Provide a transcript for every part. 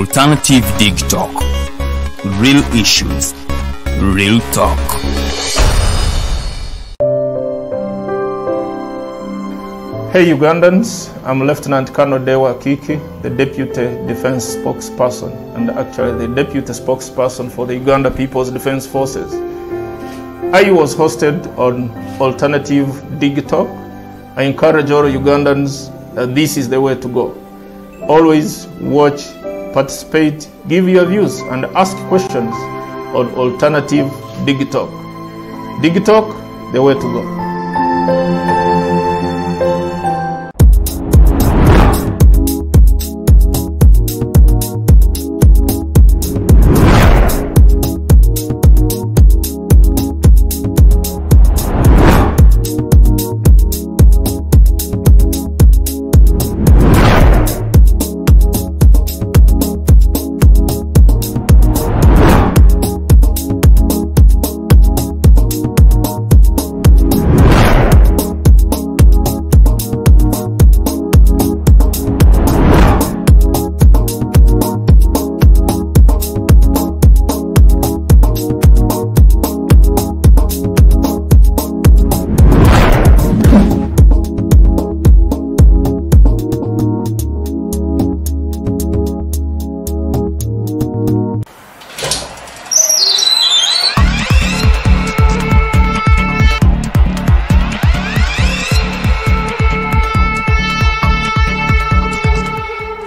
Alternative Dig Talk. Real issues, real talk. Hey Ugandans, I'm Lieutenant Colonel Dewa Kiki, the Deputy Defense Spokesperson and actually the Deputy Spokesperson for the Uganda People's Defense Forces. I was hosted on Alternative Dig Talk. I encourage all Ugandans that this is the way to go. Always watch, participate, give your views and ask questions on Alternative Dig Talk. Dig Talk, the way to go.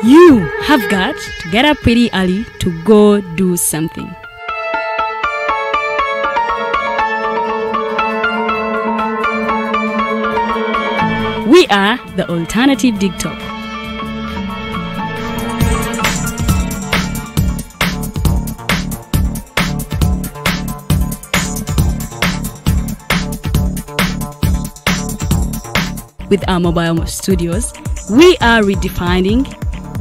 You have got to get up pretty early to go do something. We are the Alternative Dig Talk. With our mobile studios, we are redefining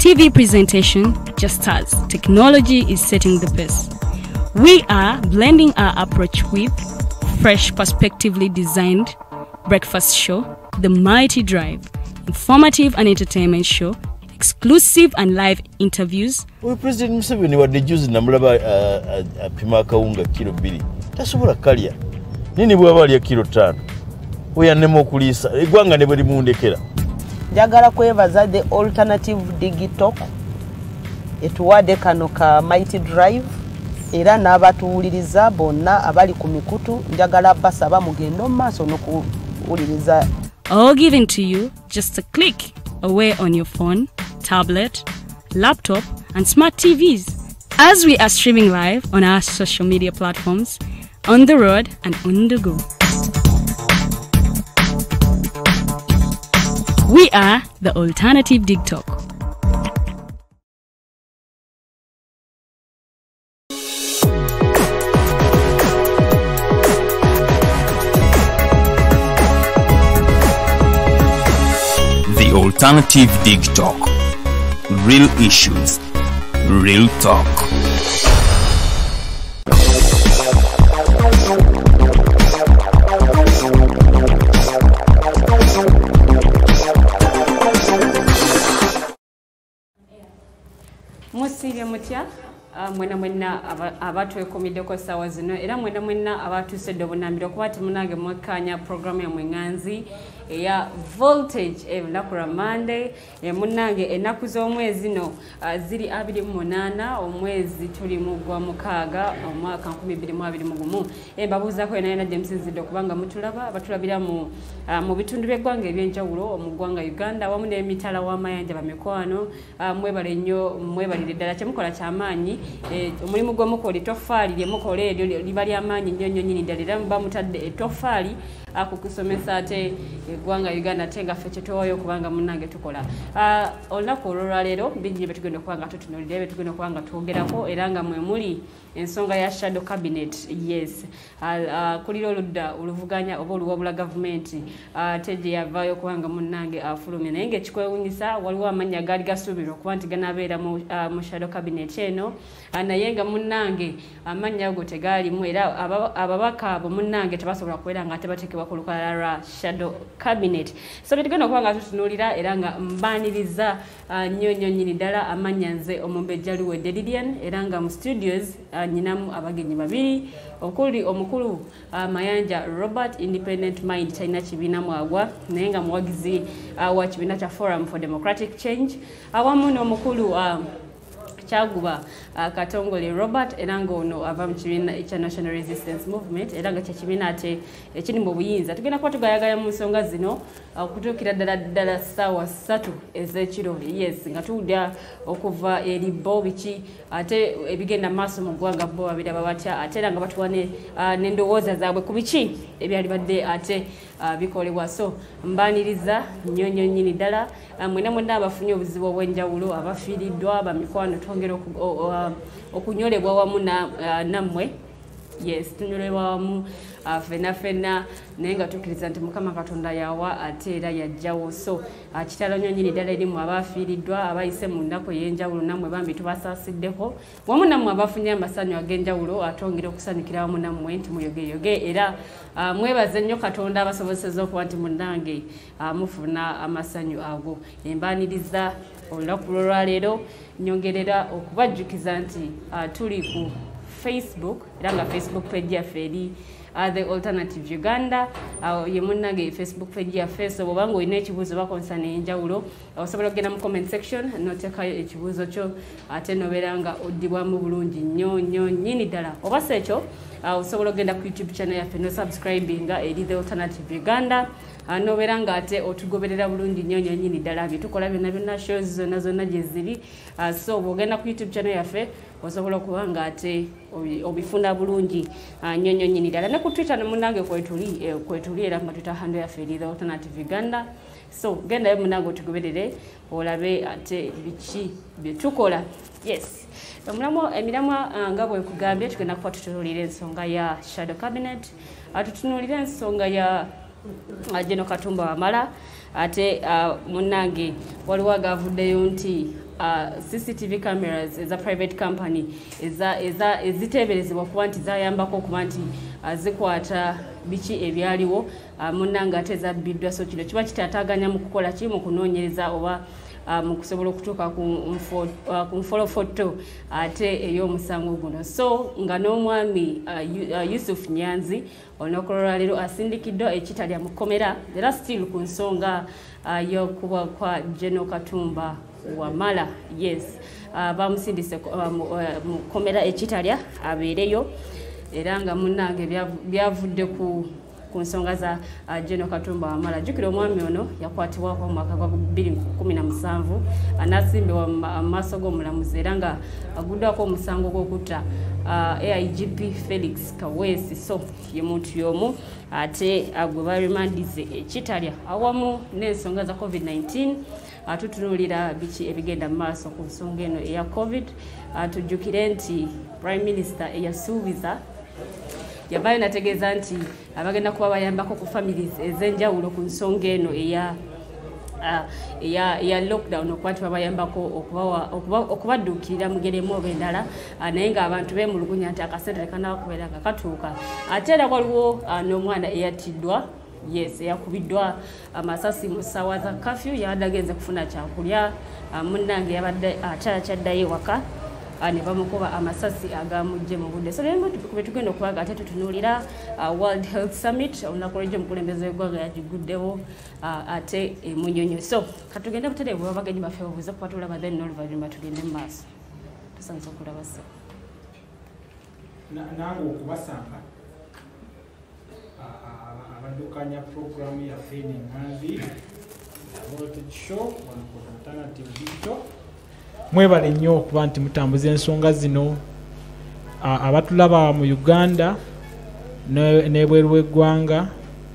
TV presentation just as technology is setting the pace. We are blending our approach with fresh, perspectively designed breakfast show, The Mighty Drive, informative and entertainment show, exclusive and live interviews. We President Museveni wa dejuzi namulaba apima kawunga kilo 2. Tasobola kalya. Nini bwaba alya kilo 5? Oya nemo okulisa. Eggwanga ne bwe limundekera. Njagala kwebaza the Alternative Dig Talk etuwadde kano ka Mighty Drive era n'abatuwuliriza bonna abali ku mikutu njagala basaba mugendo maaso n'okuwuliriza. All given to you just a click away on your phone, tablet, laptop and smart TVs as we are streaming live on our social media platforms, on the road and on the go. We are the Alternative Dig Talk. The Alternative Dig Talk. Real issues, real talk. Musiri mutya mwena abatwekomideko sawa zino era mwena abatusedde obunambiro kuba timunange mwekanya programu ya mwenganzi eya voltage elunaku lwa Monday munange ennaku z'omwezi no ziri 28 omwezi tuli mu gwa mukaaga omwaka 2021 mbabuuzako yena James Nzidde okubanga mutulaba batulabira mu bitundu by'eggwanga ebyenjawulo mu ggwanga Uganda wamu n'emitala w'amayanja bamikwano mwebale nnyo mwebalire ddala kyemukola ky'amaanyi omulimu gw'omukola ettoffaali lyemukola eryo liba ly'amaanyi nnyo nnyo nnyini ddala era muba mutadde ettoffaali akukusomesa ate eggwanga Uganda ate nga ffe kyetwoyo kubanga munnange tukola olunaku olwaleero bingi betugenda okuba nga tutunuulira betugenda okuba nga twogerako era nga mwe muli ensonga ya shadow cabinet. Yes, kulira oludda oluvuganya oba oluwabula gavumenti ate gye yavaayo kubanga munnange afulumye naye ng'ekikwewuunyisa waliwo amannya gaali gasuubirwa okuba nti ganaabeera mu shadow cabinet eno naye nga munnange amannya ago tegaalimu era ababaka abo munnange tebasobola kubeera nga ate bateekebwa okuva ku lukalala lwa shadow cabinet. So betugenda okuba nga tutunuulira era nga mbaaniriza nnyo nnyini ddala amannya nze Omumbejja Luwedde Lilian era nga mu studios nyinamu abagenyi babiri okuli omukulu Mayanja Robert Independent Mind talina kibiina mwagwa naye nga muwagizi wa kibiina kya Forum for Democratic Change awamu n'omukulu Kyaguba Katongole Robert era nga ono ava mu kibiina ekya National Resistance Movement era nga kya kibiina ate ekiri mu buyinza. Tugenda kuba tugayagaya mu nsonga zino okutuukira ddala ssaawa 3 ez'ekiro. Yes, nga tuwulira okuva eri bo biki ate ebigenda maaso mu ggwanga bo babiraba batya ate era nga batuwa n'endowooza zaabwe ku biki ebyali badde ate bikolebwa. So mbaaniriza nnyo nnyini ddala mwena abafunye obuzibu obw'enjawulo abafiiriddwa bamikwano twongera okunyolebwa wamu nammwe. Yes, tunyolebwa wamu fenna naye nga tukkiriza nti Mukama Katonda yawa ate era yajjawo. So kitalo nnyo nnyini ddala erimu abafiiriddwa abayise mu nnaku ey'enjawulo nammwe bambi tubasaasiddeho wamu nammwe abafunye amasanyu ag'enjawulo atwongera okusanyukira wamu nammwe nti muyogeyoge era mwebaze nnyo Katonda abasobozesezza okuba nti munnange mufuna amasanyu ago. Embaaniriza olunaku lwolwaleero nyongerera okubajjukiza nti tuli ku Facebook era nga Facebook page yaffe eri The Alternative Uganda ye munnange Facebook page yaffe. So bw'obanga olina ekibuuzo bakonsana enjawulo osobola okugenda mu comment section n'oteekayo ekibuuzo kyo ate nobeera nga oddibwamu bulungi nnyo nnyini ddala. Oba si ekyo osobola okugenda ku YouTube channel yaffe no subscribinga eri The Alternative Uganda nobeera nga ate otugoberera bulungi nnyo nnyini ddala byetukola byonna shows zonna gye ziri. So bw'ogenda ku YouTube channel yaffe osobola okuba nga ate obifuna bulungi nnyo nnyini ddala. Ne ku Twitter ne munnange kwetuli era nga Twitter handle yaffe eri The Alternative Uganda. So gendayo munnange otugoberere olabe ate biki byetukola. Yes, emiramwa nga bwe kugambye tugenda kuba tutunuulira ensonga ya shadow cabinet tutunuulira ensonga ya General Katumba Wamala ate munnange waliwo agavuddeyo nti CCTV cameras eza private company eziteeberezebwa kuba nti zayambako okuba nti zikwata biki ebyaliwo munnange ate zabbiddwa. So kino kiba kitaataaganya mu kukola ki mu kunoonyereza oba mu kusobola okutuuka ku nfolofoto ate ey'omusango guno. So nga n'omwami Yusuf Nyanzi olunaku lwaleero asindikiddwa ekitali mu kkomera era still ku nsonga y'okuba kwa General Katumba Wamala. Yes, bamusindise mu kkomera ekitalya abeereyo era nga munnange byavudde ku nsonga za General Katumba Wamala. Jjukira omwami ono yakwatibwako mu mwaka gwa 2017 anasimbibwa mu maaso g'omulamuzi era nga aguddwako omusango gw'okutta AIGP Felix Kaweesi. So ye muntu y'omu ate gwe baremandize ekitalya awamu n'ensonga za COVID-19. Tutunuulira biki ebigenda mu maaso ku nsonga eno eya COVID. Tujjukire nti Prime Minister eyasuubiza yabayo nategeeza nti abagenda kuba bayambako ku families ez'enjawulo ku nsonga eno eya lockdown okuba nti babayambako okubadduukirira mugeremu oba endala naye ng'abantu beemulugunya nti akasente tekanakubeera nga katuuka. Ate era waliwo n'omwana eyattiddwa. Yes, yakubiddwa amasasi mu ssaawa za kafyu yabadde agenze kufuna kyakulya munnange yabadde akyaddayo ewaka ne bamukuba amasasi agamujje mu budde. So leero tugenda okubaga ate tutunuulira World Health Summit olunaku lw'ejjo omukulembeze w'eggwanga yagiguddewo ate emunyonyo. So katugende butereevu abagenyi baffe babuuze kuba tulaba then n'oluvannyuma tugende mu maaso. Tusanze okulaba sa nange okubasanga abaddukanya programu yaffe n'enganzi Voltage Show wano ku Alternative Digital. Mwebale nnyo okuba nti mutambuza ensonga zino abatulaba mu Uganda n'ebweru w'eggwanga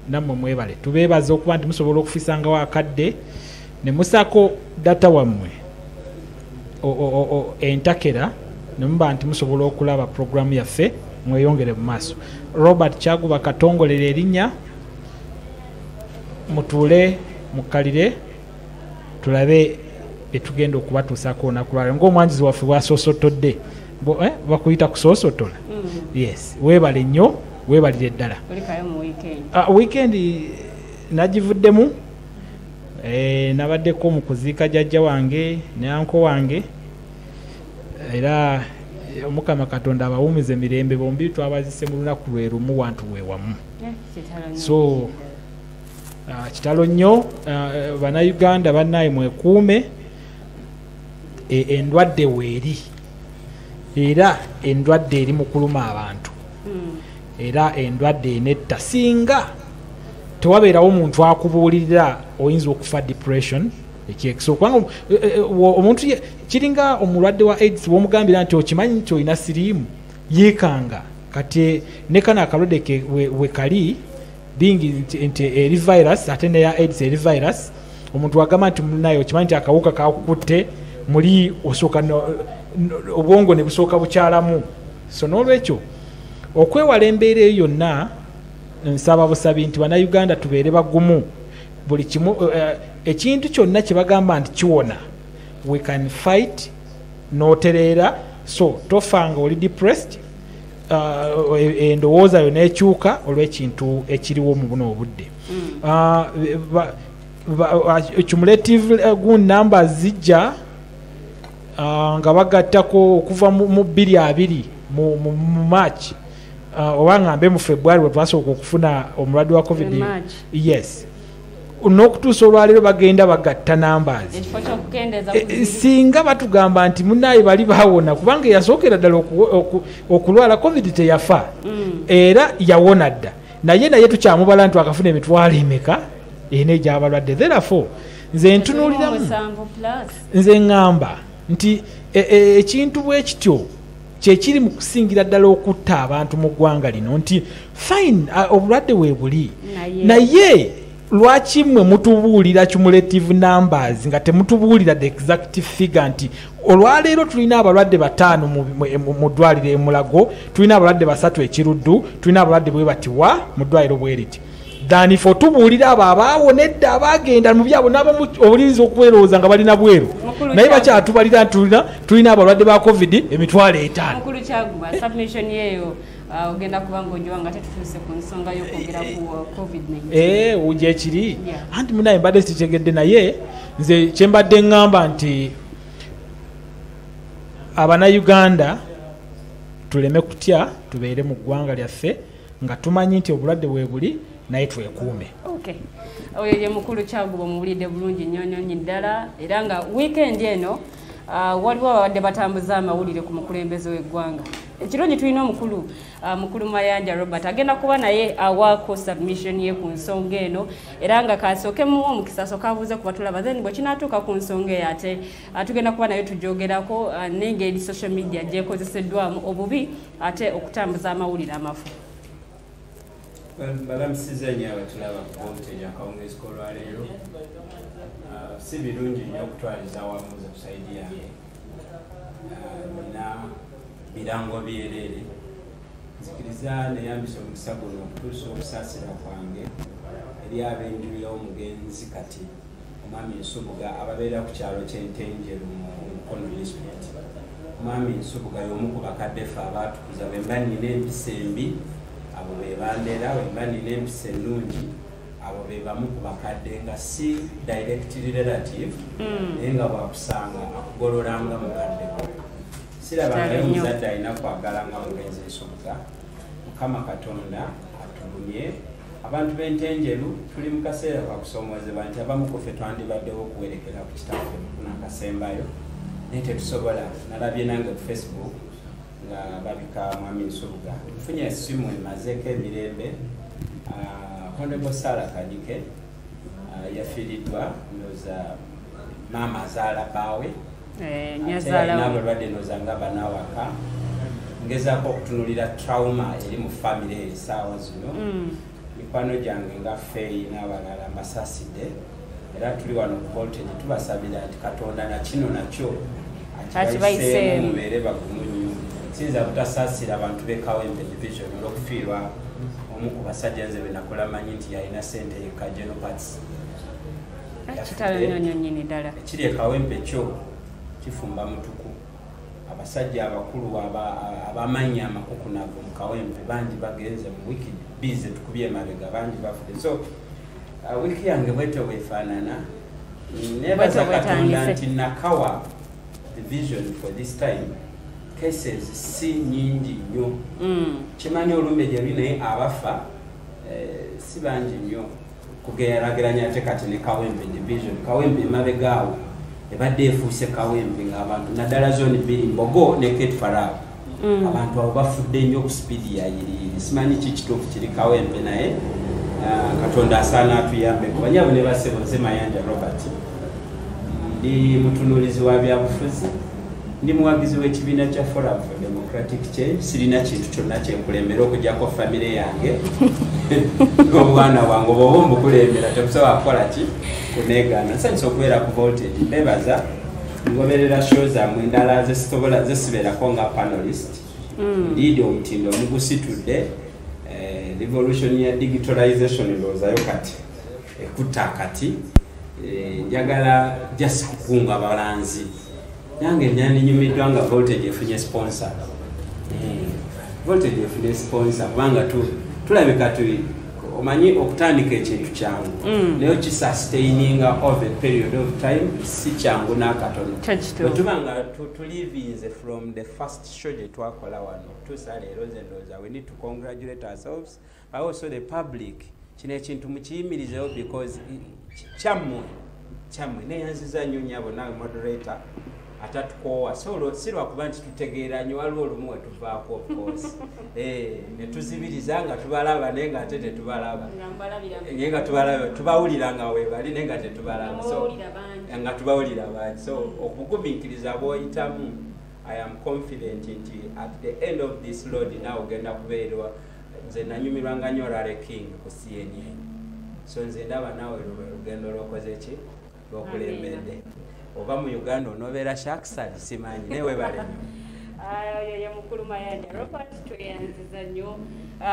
nammwe mwebale. Tubeebaza okuba nti musobola okufisangawo akadde ne musako data wammwe entakera ne muba nti musobola okulaba programu yaffe mweyongere mu maaso. Robert Kyaguba Katongolera erinnya mutuule mukalire tulabe etugenda okubatuusako olunaku lwaleero ng'omwanjizi waffe bwasoosotodde bakuyita kusoosotola. Yes, weebale nnyo weebalire ddala. Olikayo mu weekend. Weekend nagivuddemu nabaddeko mu kuziika jjajja wange ne anko wange era Omukama Katonda abawumize mirembe bombi twabazise mu lunaku lwe lumu wantu we wamu. So kitalo nnyo bannayuganda bannaye mwekuume endwadde weeri era endwadde eri mu kuluma abantu era endwadde enetta singa tewabeerawo omuntu akubuulirira oyinza okufa depression ekyekiso kubanga omuntu kiringa omulwadde wa AIDS w'omugambira nti okimanyi nti olina siriimu yeekanga kati ne kana akalwadde ke we kali bingi nti eri virus ate neya AIDS eri virus omuntu wagamba nti munaye okimanyi nti akawuka kakutte muli osooka obwongo ne busooka bukyalamu so n'olwekyo okwewala embeera eyo yonna nsaba busabi nti bannayuganda tubeere bagumu buli kimu ekintu kyonna kye bagamba nti kiwona we can fight n'otereera so tofanga oli depressed endowooza yo n'ekyuka olw'ekintu ekiriwo mu buno obudde cumulative good numbers zijja nga bagattako okuva mu 2 mu March oba ngambe mu February bwe twasooka okufuna omulwadde wa COVID. Yes. N'okutuusa olwaleero bagenda bagatta numbers. Singa batugamba nti munaye bali baawona kubanga yasookera ddala okulwala COVID teyafa era yawona dda naye tukyamubala nti akafuna emitwalo emeka ena egy'abalwadde. Therefore nze ntunuuliramu nze ŋŋamba nti ekintu bwe kityo kyekiri mu kusingira ddala okutta abantu mu ggwanga lino nti fine obulwadde weebuli naye lwaki mmwe mutubuulira cumulative numbers nga temutubuulira the exact figure nti olwaleero tulina abalwadde 5 mu ddwaliro e Mulago, tulina abalwadde 3 e Kiruddu, tulina abalwadde bwe batiwa mu ddwaliro bwe riti than ifo tubuulira abo abaawonedde abagenda mu byabo n'abamu obulinzi okuwerooza nga balina bweru naye bakyatubalira nti tulina abalwadde ba COVID emitwalo 5. Mukulu Kyaguba submission yeyo ogenda kubanga ojwanga tetutuuse ku nsonga y'okwogera ku COVID-19. Ujja ekiri anti munaye mbadde sitegedde naye nze kyembadde ŋŋamba nti Abannayuganda tuleme kutya tubeere mu ggwanga lyaffe nga tumanyi nti obulwadde bwebuli naye twekuume. Okay. Oyo ye Mukulu Kyaguba muwulidde bulungi nnyonyonyi ddala era nga weekend eno waliwo ababadde batambuza amawulire ku mukulembeze w'eggwanga. Ekirungi tulina Mukulu Mayanja Robert agenda kuba naye awaako submission ye ku nsonga eno era nga kasooke mu omukisa asooka abuuze ku batulaba then bwe kinaatuuka ku nsonga eyo ate tugenda kuba naye tujoogerako n'engeri social media gyekozeseddwamu obubi ate okutambuza amawulire amafu. Balamusiza nnyo abatulaba ku voltage akawungeezi k'olwaleero si birungi nnyo okutwaliza awamu ze kusayidi yange nina birango byereere nzikiriza neyambisa omukisa guno okutuusa okusaasira kwange eri ab'enju y'omugenzi kati omwami Nsubuga ababeera ku kyalo ky'Entenjeru mu Mukono district. Omwami Nsubuga y'omu ku bakadde ffe abaatukuza bwe mba nnina empisa embi abo be bandeera, bwe mba nnina empisa ennungi abo be bamu ku bakadde nga si directly relative naye nga bwakusanga akugololanga mukadde sirabanayo omuzadde alina kwagala nga mugenzi Nsubuga. Mukama Katonda atulumye abantu b'Entenjeru tuli mu kaseera kakusoomoozebwa nti abamu ku ffe twandibaddewo okuwerekera ku kitaffe mukuna akasembayo naye tetusobola. Nalabye nange ku Facebook nga babika mwami Nsubuga nfunye essimu emazeeko emirembe Honorable Sarah Kanyike yafiiriddwa ndowooza maama azaala baawe n'abalwadde ndowooza nga banawaka ngezaako okutunulira trauma eri mu famire essaawa zino mikwano gyange nga Feyi n'abalala mbasaasidde era tuli wano ku voltage tubasabira nti Katonda na kino nakyo akibayiseemu mubeere bagumu nnyo. Sinza butasaasira abantu b'Ekawempe division olw'okufiirwa omu ku basajja nze be nakola manyi nti yalina ssente yekka Genopatis. Kitalo nnyonnyonnyini ddala. Ekiri e Kawempe kyo kifumba mutuku abasajja abakulu abamanya amakukunavu mu Kawempe bangi bagenze mu wiki bize tukubye emabega bangi bafude. So wiki yange bwetyo bwefaanana nebaza Katonda nti nakawa the vision for this time. Cases si nyingi nnyo. Kimanyi olume gye naye abafa si bangi nnyo kugeraageranya ate kati ne Kawempe division. Kawempe emabegaawo ebadde efuuse Kawempe ng'abantu naddala zone bbiri Mbogo ne Kate Farao. Abantu abo bafudde nnyo ku sipiidi yayiriiri. Simanyi kikituufu kiri Kawempe naye Katonda asaana atuyambeko. Banyabo ne basebo nze Mayanja Robert. Ndi mutunuulizi wa byabufuzi. Ndi muwagizi w'ekibiina kya Forum for Democratic Change. Sirina kintu kyonna kyenkulembera okugyako famire yange n'obwana bwange oba mbukulembera tekusobola kukola ki kuneegaana. Nsanyusa okubeera ku Voltage. Ndebaza ngoberera show zammwe endala zesibeerako nga panelist. Ndiidi omutindo omugusitudde revolution ya digitalization ndowoozayo kati ekutta kati njagala just kukunga abalanzi. Nange nyumiddwa nga Voltage efunye sponsor. Voltage efunye sponsor kubanga tulabika omanyi okutandika ekintu kyangu naye okisustaininga over a period of time si kyangu n'akatono. Bwetubanga tulivinze from the first show gye twakola wano tuusa leero nze ndowooza we need to congratulate ourselves but also the public. Kino ekintu mukiyimirizewo because kyammwe neyanziza nnyo nyabo nawe moderator atatukowa so silwakuba nti tutegeera nnyo waliwo olumu wetuvaako of course ne tuzibiriza nga tubalaba naye nga ate tetubalaba naye nga tubawulira nga weebali naye nga tetubalaba nga tubawulira bangi. So okugumiikiriza bw'oyitamu I am confident nti at the end of this road nawe ogenda kubeerwa. Nze nanyumirwanga nnyo Rare King ku CNN. So nze ndaba nawe lugendo lwokoze ki lwokulembedde. Oba mu Uganda onobeera Shaksad simanyi newe bale. Ye mukulu Mayanja Robert tweyanziza nnyo.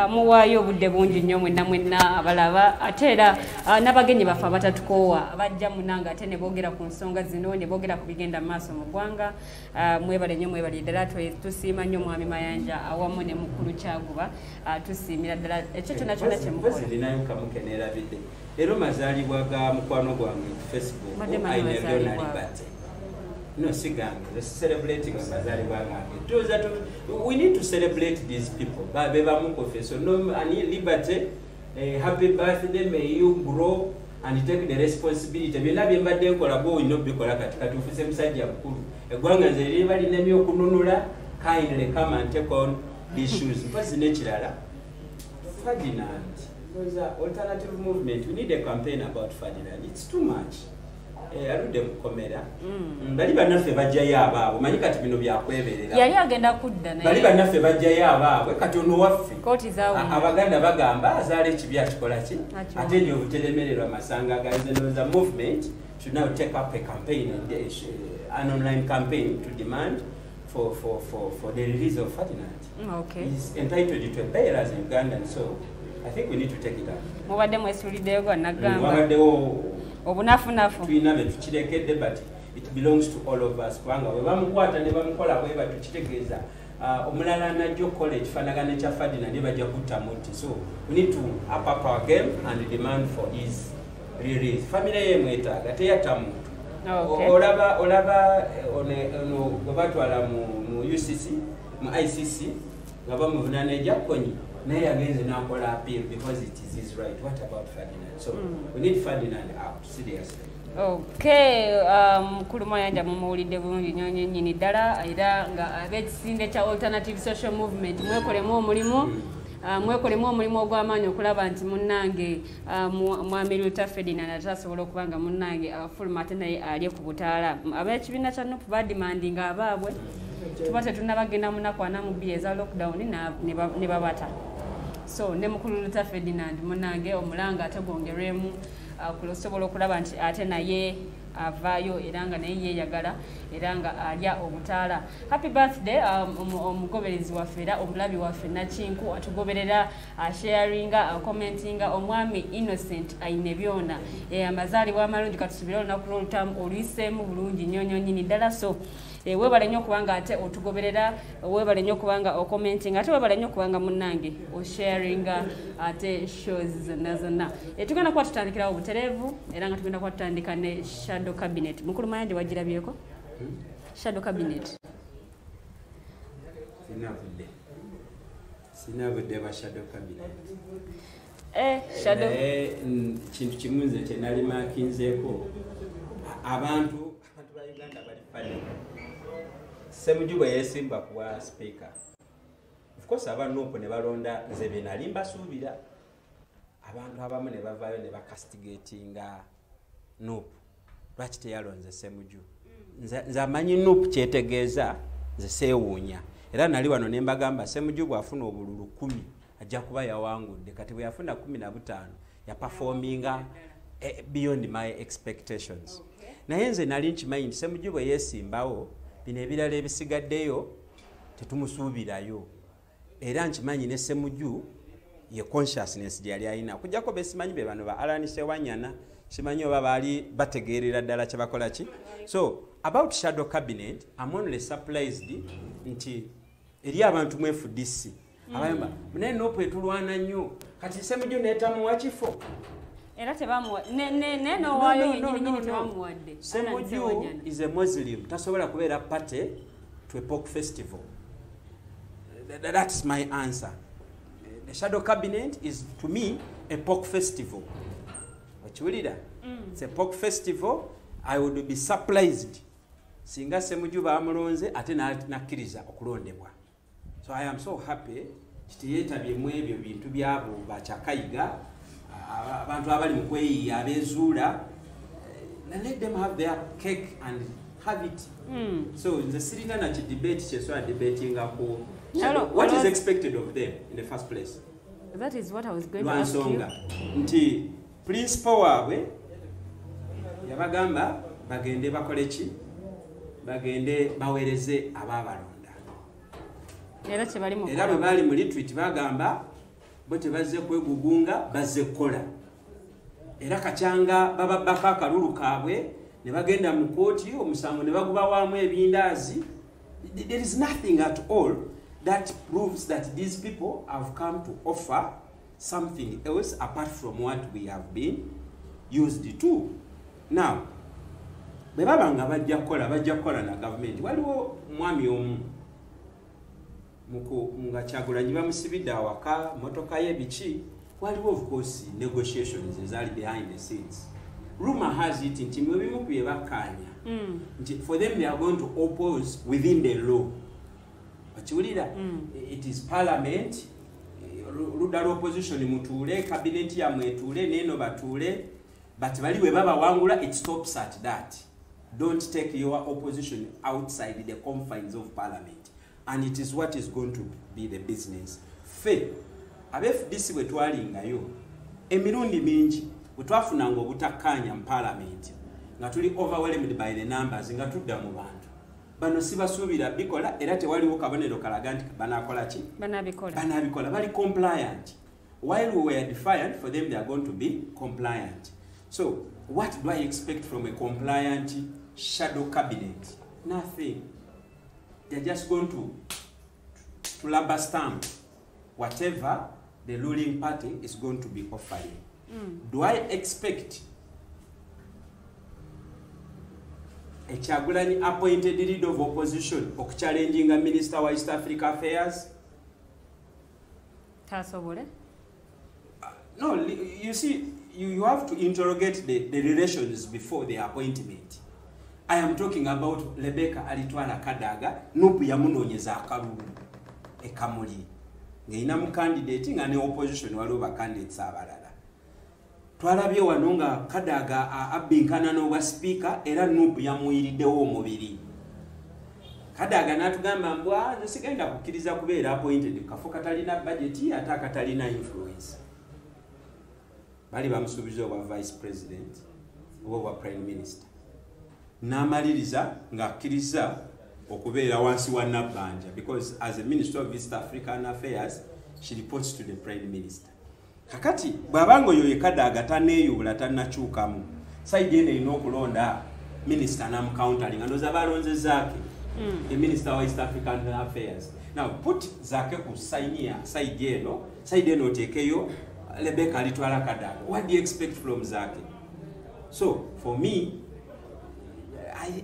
Muwaayo obudde bungi nnyo mwenna abalaba ate era n'abagenyi baffe abatatukowa abajja munanga ate ne boogera ku nsonga zino ne boogera ku bigenda mu maaso mu ggwanga. Mwebale nnyo mwebale ddala tusiima nnyo Mwami Mayanja awamu ne mukulu Kyaguba tusiimira ddala ekyo kyonna kyonna kye mukola. Ninayo kamuke neerabidde. Leero mazaalibwa ga mukwano gwange ku Facebook Ainelio Nalibate. No, Sigang, celebrating mazaalibwa gange. We need to celebrate these people. Beba mukofeso no ani Liberty. Happy birthday, may you grow and take the responsibility. Byonna bye mbadde nkola gwe olina obikola kati ofuse musajja mukulu. Eggwanga nze liba linemye okununula. Kindly come and take on these shoes. Mpozzi n'ekirala Ferdinand. Because alternative movement, we need a campaign about Ferdinand. It's too much. Aludde mukomera. Bali bannaffe bajjayo abaabwe. Manyi kati bino byakweberera. Yali agenda kudda naye. Bali bannaffe bajjayo abaabwe kati ono waffe. Kooti zaawo. Abaganda bagamba azaala ekibi akikola ki? Ate nyo obutelemererwa masanga the movement should now take up a campaign, an online campaign to demand for the release of Ferdinand. Okay. He's entitled to a bail as a Ugandan, so I think we need to take it up. Mubadde mwesuliddeyo gwa nagamba. Mubaddewo obunafunafu. Tuyiname tukirekedde but it belongs to all of us. Kubanga we bamukwata ne bamukola bwe batukitegeeza. Omulala najjo college ekifaanagano ekya Ferdinand ne bajja kutta muti. So we need to up our game and demand for his release. Family ye mwetaaga teyatta muntu. Okay. Olaba ono bwe batwala mu UCC mu ICC nga bamuvunaana ejjakkonyi naye yagenze n'akola appeal because it is his right. What about Ferdinand? So we need Ferdinand out seriously. Okay, mukulu Mayanja mumuwulidde bulungi nnyo nnyini ddala era nga ab'ekisinde kya Alternative Social Movement mwekolemu omulimu ogw'amaanyi okulaba nti munnange Mwami Luther Ferdinand atasobola okuba nga munnange abafuluma ate naye alye ku butaala. Ab'ekibiina kya NUP badimandinga abaabwe tuba tetunnabagenda munaku ana mu bbiri eza lockdown ne babata. So ne mukulu Luther Ferdinand munnange omulanga ate gwongerwemu okusobola okulaba nti ate naye avaayo era nga naye yeeyagala era nga alya obutaala. Happy birthday omugoberezi waffe era omulabi waffe Nakinku atugoberera sharinga commentinga omwami Innocent Ainebyona amazaalibwa amalungi katusubire olunaku lw'olutamu oluyiseemu bulungi nnyo nnyini ddala. So webale nnyo kubanga ate otugoberera, webale nnyo kubanga okomentinga, ate webale nnyo kubanga munnange osharinga ate shows zonna. Tugenda kuba tutandikirawo butereevu era nga tugenda kuba tutandika ne shadow cabinet. Mukulu Mayanja wagirabyeko? Shadow cabinet. Sinabudde ba shadow cabinet. Shadow. Kintu kimunze kye nali makinzeeko. Abantu ba Uganda bali fane. Ssemujju yesimba kuwa speaker. Of course abantu opo ne balonda nze bye nali mbasuubira. Abantu abamu ne bavaayo ne bakastigatinga Nuupu. Lwaki teyalonze Ssemujju? Nze amanyi Nuupu kyetegeeza nze seewuunya. Era nali wano ne mbagamba Ssemujju bw'afuna obululu 10 ajja kuba yawangudde. Kati bwe yafuna 15 ya performinga beyond my expectations. Naye nze nali nkimanyi nti Ssemujju bwe yeesimbawo bino ebirala ebisigaddeyo tetumusuubirayo. Era nkimanyi ne Ssemujju ye consciousness gye yali alina. Okujjako besimanyi be bano ba Alan Sewanyana, simanyi oba baali bategeerera ddala kye bakola ki. So about shadow cabinet, I'm only surprised nti eri abantu mu FDC abayamba naye Nuupu etulwana nnyo kati Ssemujju neetamuwa kifo. Era tebamuwa no wayo yenyini tebamuwadde. Ssemujju is a Muslim, tasobola kubeera party to a pork festival. That's my answer. The shadow cabinet is to me a pork festival. Wakiwulira? It's a pork festival. I would be surprised singa Ssemujju bamulonze ate nakkiriza okulondebwa. So I am so happy kiti yeetabyemu ebyo bintu byabo bakyakayiga abantu abali mu kweyiya abeezuula. Let them have their cake and have it. So nze sirina na kidebate kyesobola debatingako. What is expected of them in the first place? That is what I was going to ask you. Nti principal waabwe yabagamba bagende bakole ki? Bagende baweereze abaabalonda. Era bwe baali mu retreat bagamba bo tebazze kwegugunga bazze kukola. Era kakyanga bababbako akalulu kaabwe ne bagenda mu kooti omusango ne bagubawaamu ebindaazi. There is nothing at all that proves that these people have come to offer something else apart from what we have been used to. Now, bwe babanga bajja kukola na government. Waliwo mwami omu nga Kyagulanyi bamusibidde awaka motoka ye biki. Waliwo of course negotiations ezaali behind the scenes. Rumor has it nti mwe bimu ku bye bakkaanya nti for them they are going to oppose within the law. Wakiwulira? It is parliament, ludda opposition mutuule, cabinet yamwe etuule, neno batuule, but bali bwe baba wangula, it stops at that. Don't take your opposition outside the confines of parliament. And it is what is going to be the business. Fe, abefdisi bwe twalingayo, emirundi mingi bwe twafunanga obutakkaanya mu parliament nga tuli overwhelmed by the numbers nga tudda mu bantu. Bano sibasuubira bikola era tewaliwo kabonero kalaga nti banaakola ki? Banabikola. Bali compliant. While we were defiant, for them they are going to be compliant. So, what do I expect from a compliant shadow cabinet? Nothing. They're just going to rubber stamp whatever the ruling party is going to be offering. Do I expect a Kyagulanyi appointed leader of opposition challenging a Minister of East Africa Affairs? No, you see, you have to interrogate the relations before the appointment. I am talking about Rebecca Alitwala Kadaga, Nuupu yamunoonyeza akalulu ekamuli. Ng'erina mu candidate nga ne opposition waliwo ba candidates abalala. Twalabye wano nga Kadaga abbinkana n'obwa speaker era Nuupu yamuyiriddewo omubiri. Kadaga n'atugamba mbwa nze sigenda kukkiriza kubeera appointed kafo katalina budget ate akatalina influence. Bali bamusuubiza obwa vice president oba obwa prime minister. N'amaliriza ng'akkiriza okubeera wansi wa Nabbanja because as a Minister of East African Affairs she reports to the Prime Minister. Kakati bw'abanga oyo ye Kadaga taneeyubula tannakyukamu side eno erina okulonda minisita n'amukawuntalinga ndowooza balonzezaake the Minister of East African Affairs. Now put Zake ku side eno tekeyo Rebecca alitwala Kadaga. What do you expect from Zake? So for me,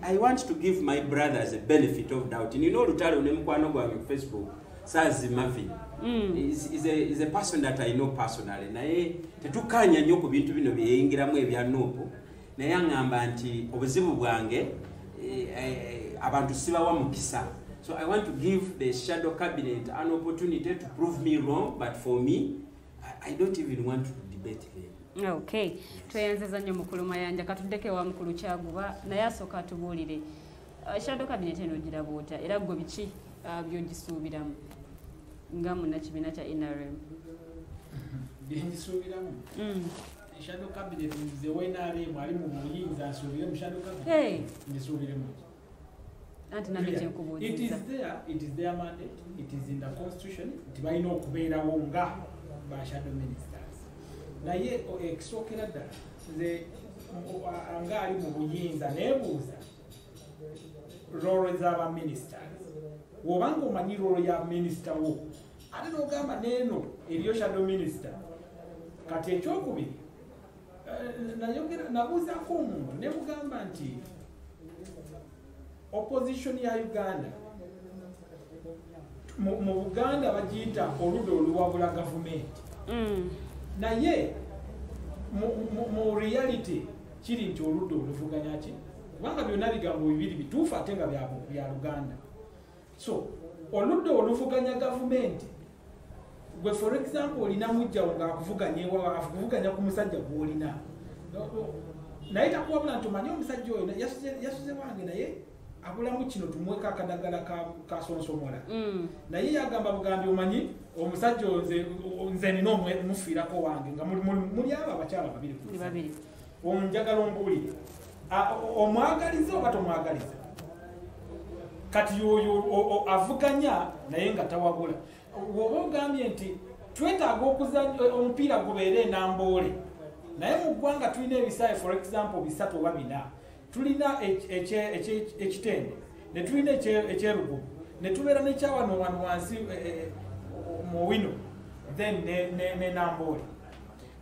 I want to give my brothers a benefit of doubt. You know, Lutalo Nemkwano on Facebook says Mafi is a person that I know personally. Naye tetukanya nnyo ku bintu bino byeyingiramu ebyanopo. Naye ngamba nti obuzibu bwange abantu sibawa mukisa. So I want to give the shadow cabinet an opportunity to prove me wrong, but for me, I don't even want to debate them. Okay. Tuyanzeza nnyo mukulu Mayanja katudeke wa mukulu Kyaguba naye asooka atubuulire. Shadow cabinet eno girabota era gwe biki byogisuubiramu nga munnakibiina kya NRM. Byengisuubiramu. Shadow cabinet nze wa NRM ali mu buyinza asuubire mu shadow cabinet. Ngisuubiremu. It is their mandate, it is in the constitution, tibalina okubeerawo nga ba shadow ministers. Naye ekisookera ddala nze nga ali mu buyinza neebuuza roolo z'aba ministers. Wobanga omanyi roolo ya minisita wo ate n'ogamba n'eno eriyo shadow minister. Kati ekyokubiri nabuuzaako omuntu ne mugamba nti opposition ya Uganda mu Buganda bagiyita oludda oluwabula gavumenti. Naye mu reality kiri nti oludda oluvuganya ki kubanga byonna bigambo bibiri bituufu ate nga bya Luganda. So oludda oluvuganya gavumenti gwe for example olina mujjawo ng'akuvuganya ku musajja gw'olina naye takuwabula nti omanyi omusajja oyo yasuze wange naye abulamu kino tumweka akadagala kasonsomola. Naye yagamba bugambi omanyi omusajja nze nina omufiirako wange nga muli abo abakyala babiri. Onjagala ombuulire omwagaliza oba tomwagaliza. Kati yoyo avuganya naye nga tawabula. Woba ogambye nti twetaaga okuzanya omupiira gubeere enamboole naye mu ggwanga tulina ebisaawe for example 3 oba 4. Tulina ekitende ne tulina ekyerugumu ne tubeera nekyawano wano wansi mu wino then ne Namboole.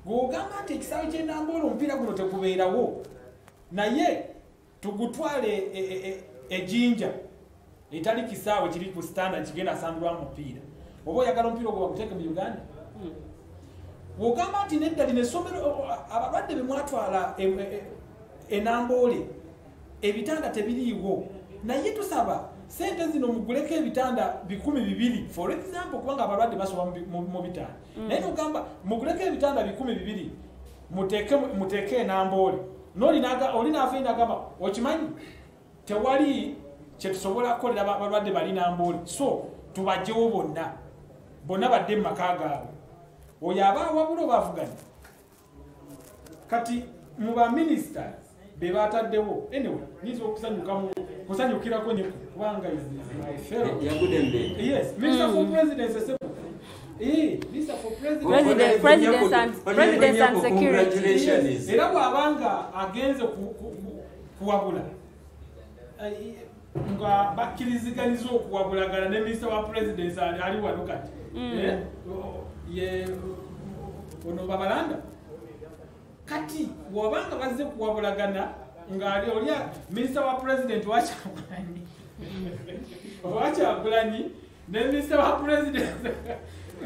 Gw'ogamba nti ekisaawe ky'enamboole omupiira guno tegubeerawo naye tugutwale ejinja etali kisaawe kiri ku standard kigenda asambulwamu mupiira oba oyagala omupiira ogwo baguteeke mu Uganda. Gw'ogamba nti nedda lino essomero abalwadde be mwatwala enamboole ebitanda tebiriiwo naye tusaba sente zino muguleko ebitanda 200 for example kubanga abalwadde basoba mu bitanda. Naye nogamba muguleko ebitanda 200 muteeke enamboole olinaava nagamba okimanyi tewali kyetusobola kukolera abalwadde bali namboole so tubajjewo bonna badde mu maka gaabwe. Oyo aba wabula obavuganya kati mu ba ministers be bataddewo anyway nizo kusanyukirako nye kubanga yes Minister for Presidency Minister for Presidents and Security era bw'abanga agenze kuwabula nga bakkiriziganyiza okuwabulagana ne Minister wa Presidency ali wano kati ono Babalanda kati bw'obanga bazze kuwabulagana ng'ali olya Minister wa President Wakyagulanyi ne Minister wa President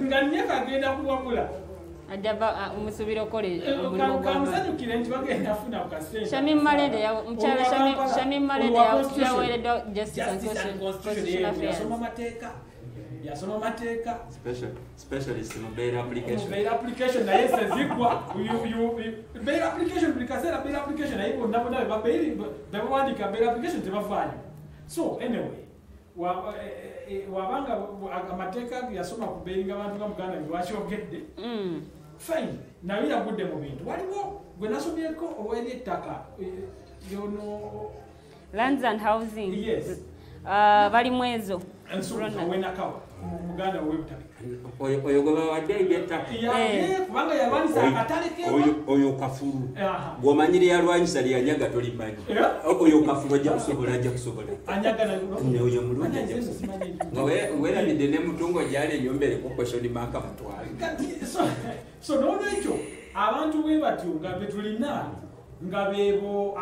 nga nnyeka agenda kuwabula omusuubira okole kamusanyukire nti bagenda afuna ku kasente. Shamim Malende yaweereddwa Justice and Constitutional Affairs. Yasoma mateeka specialist mu bail application. Bail application naye sezigwa bail application buli kaseera bail application naye bonna bebawandika bail application tebavaayo. So anyway wabanga amateeka yasoma ku bailinga abantu nga Muganda lwakyogedde fine naye yagudde mu bintu waliwo gwe nasomyeko oweri ettaka yono Lands and Housing. Yes. Bali mwezo wenakawa muganda webutali oyo gwe bawadde eby'ettaka kubanga yalwanyisa akatalekewa oyo kafulu gw'omanyire yalwanyisa lyanyaga tolimanyi oyo kafulu ajja kusobola oyo mulungi nga weerabidde ne mutungo gyali enyumba eriko kweshoni banka mutwale so n'olwekyo abantu bwe batyo nga betulina nga beebo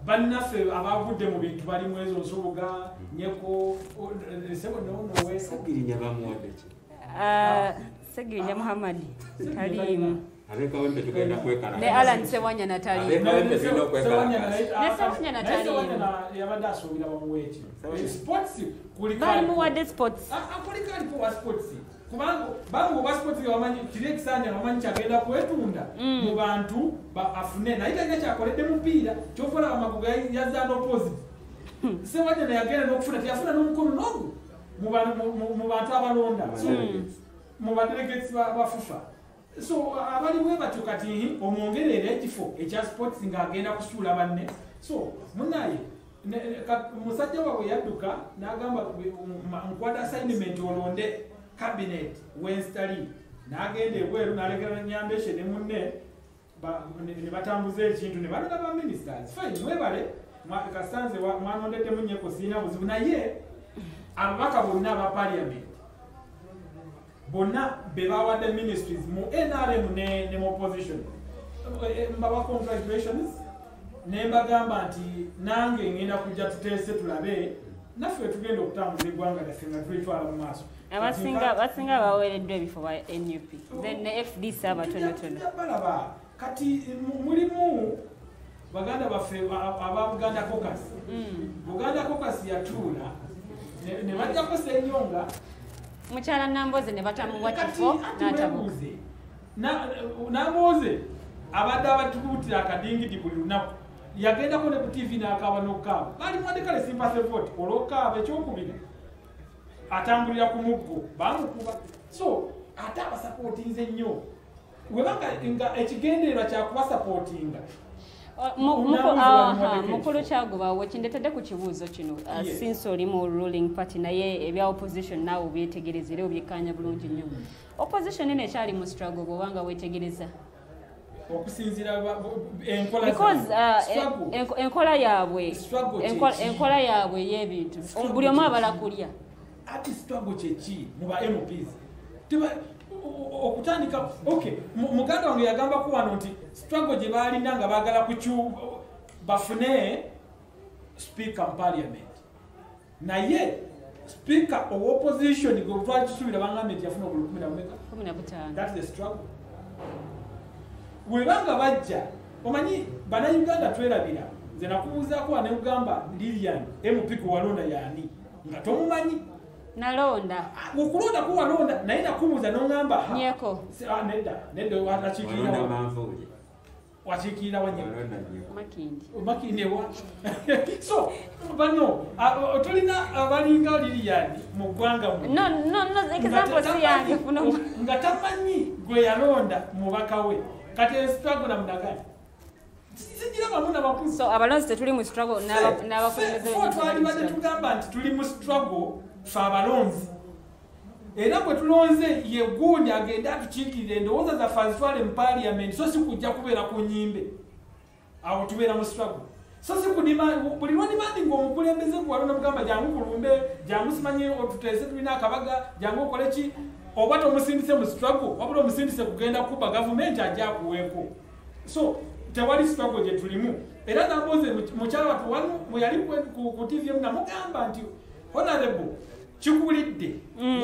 bannaffe abavudde mu bintu bali mu ezo nsoboga nyeko Segirinya bamuwadde ki Segirinya Muhammad taliimu abekawempe tugenda kwekala ne Alan Sewanya nataliimu abekawempe tugenda kwekala ne Sewanya nataliimu yabadde asuubira bamuweeki sports bali muwadde sports kulikalipo wa sports kubanga bangu oba sports wamanyi kiri ekisanja wamanyi kyagenda kwetunda mu bantu afune naye tagenda kyakoledde mupiira kyokola amagogo yazanda opposite Sewanya nayagenda n'okufuna teyafuna n'omukono n'ogu mu bantu abalonda mu badelegates ba FIFA so abali bwe batyo kati omwongerera ekifo ekya sports ng'agenda kusuula banne so munaye musajja waabwe yadduka n'agamba nkwada assignment olonde cabinet Wednesday n'agenda ebweru n'alekera Nyambeshe ne munne ne batambuza ekintu ne balonda ba ministers fine mwebale kasanze mwanondeddemu nnyeko siina buzibu naye ababaka bonna aba parliament bonna be bawadde ministries mu NRM ne mu opposition mbaba congratulations ne mbagamba nti nange ngenda kujja tuteese tulabe naffe tugenda okutambuza eggwanga lyaffe nga tulitwala mu maaso basinga baweereddwa ebifo ba NUP then ne FDC abatonotono balaba kati mulimu baganda baffe aba Buganda Caucus Buganda Caucus yatuula ne bajjako Ssenyonga mukyala Namboze ne batamuwa kifo n'atabuuze Namboze abadde abatukuutira akadingidi buli lunaku yagendako ne ku TV n'akaaba n'okukaaba bali mwadekale sympathy vote olw'okukaaba ekyokubiri atambulira ku muggo bamukuba so ate abasapootinze nnyo webanga nga ekigendererwa kyakubasapootinga mukulu kyagobawo kindetedde ku kibuuzo kino since oli mu ruling party naye ebya opposition naawe obyetegereza era obyekkaanya bulungi nnyo opposition eno ekyali mu struggle bwobanga weetegereza okusinzira enkola yaabwe ey'ebintu buli omu abala kulya ati struggle kyeki mu ba MPs okutandika muganda wange yagamba ku wano nti struggle gye baalina nga baagala bafune speaker mu parliament naye speaker of opposition gwe butwali kisuubira bangambye nti yafuna obuli 15 that's the struggle webanga bajja omanyi bannayuganda twerabira nze nakubuuzaako wane ugamba Lilian MP kuwalonda yaani nga tomumanyi nalonda okulonda kuwalonda naye nakubuuza n'ongamba nyeko nedda wakiikirira makindi wa so bano tolina abalinga Lilian mu ggwanga nga tamanyi gwe yalonda mubaka we kati struggle na mdagani sijira bamuna bakuzi so abalonzi tetuli mu struggle twali tugamba nti tuli mu struggle fa abalonzi era bwe tulonze ye gundi agenda atukiikirire endowooza zaffe azitwale mu parliament so si kujja kubeera ku nnyimbe awo tubeera mu struggle so si buli lwadimandi ng'omukulembeze gwalona mugamba jangu kulumbe jangu simanyi otuteese tulina akabaga jangu okole ki oba tomusindise mu struggle wabula omusindise kugenda kuba gavumenti ajja akuweeko so tewali struggle gye tulimu era Namboze mukyala watu wanu mweyali ku TV emu namugamba nti honorable kikuwulidde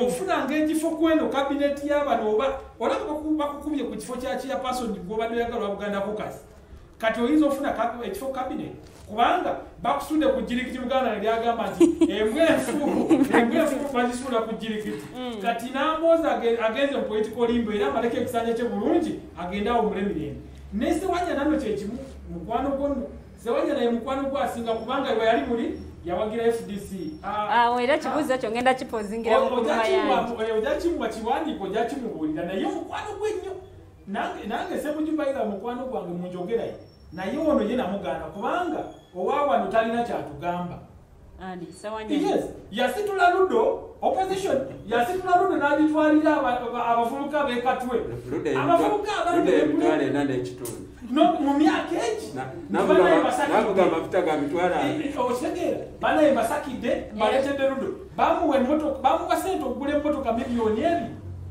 ofunanga ekifo kweno kabineti y'abano oba olaba bakukubye ku kifo kya chairperson gw'obadde oyagala wa Buganda Caucus kati oyinza ofuna ekifo kabineti kubanga bakusudde ku jirikiti Buganda nelyagamba nti embwefu bagisuula ku jirikiti kati Namboze agenze mu political limbo era amaleko ekisanja kye bulungi agende awo mulemirembe ne Sewanya nano kyekimu mukwano gwono Sewanya naye mukwano gwasinga kubanga we yali muli yawagira FDC era kibuuzo kyo ngenda kipozingira ojakimuwa kiwandiiko ojakimubuulira naye mukwano gwe nnyo nange Ssemujjumbira mukwano gwange munjogerayo naye ono ye namugaana kubanga owaawano talina kyatugamba Andi Sawanya. Yes, yasitula ludo opposition yasitula ludo n'agitwalira abavubuka b'ekatwe. Abavubuka abandi nande ekitundu. No mu myaka egi. Navuga amafuta ga mitwala. Otegera banaye basakidde baletedde ludo. Bamuwa emmotoka bamuwa sente okugula emmotoka miliyoni 2.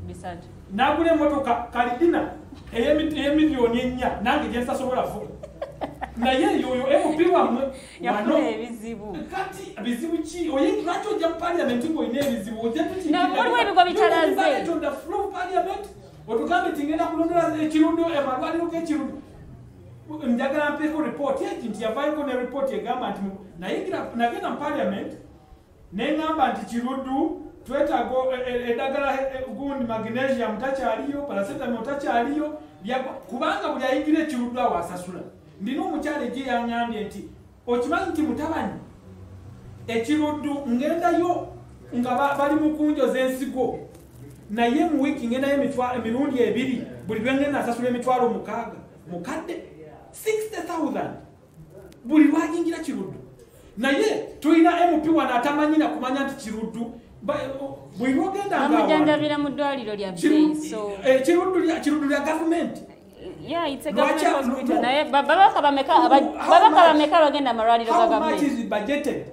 Bisatu. N'agula emmotoka kalidina ey'emiliyoni 4 nange gye nsasobola vuga. Naye yoyo MP wamwe yakole ebizibu kati bizibu ki oye lwaki ojja mu parliament ng'olina ebizibu ojja tuki waliwo ebigo bitalaze on the floor of parliament otugambe tingenda kulondola ekirundo amalwaliro g'ekirundo njagala mpeeko report nti yavaayoko ne report egamba nti nagenda mu parliament neŋŋamba nti kiruddu twetaaga eddagala gundi magnesium takyaliyo paracetamol takyaliyo kubanga buli ayingira ekiruddu awo asasula. Ndina omukyala gye yaŋŋambye nti okimanyi nti mutabani ekiruddu ngendayo nga bali mu kunjoza ensigo naye mu wiiki ngendayo emirundi 2 buli lwe ngenda asasula emitwalo 6 mukadde 60,000 buli lwajingira kiruddu naye tulina MP wano atamanyi na kumanya nti kiruddu buli lwogenda ngaamujjanjabira mu ddwaliro lya bbeeyi so kiruddu lya gavumenti. Yeah, it's a government hospital. Naye babaka bameka bagenda amalwaliro ga government. How much is budgeted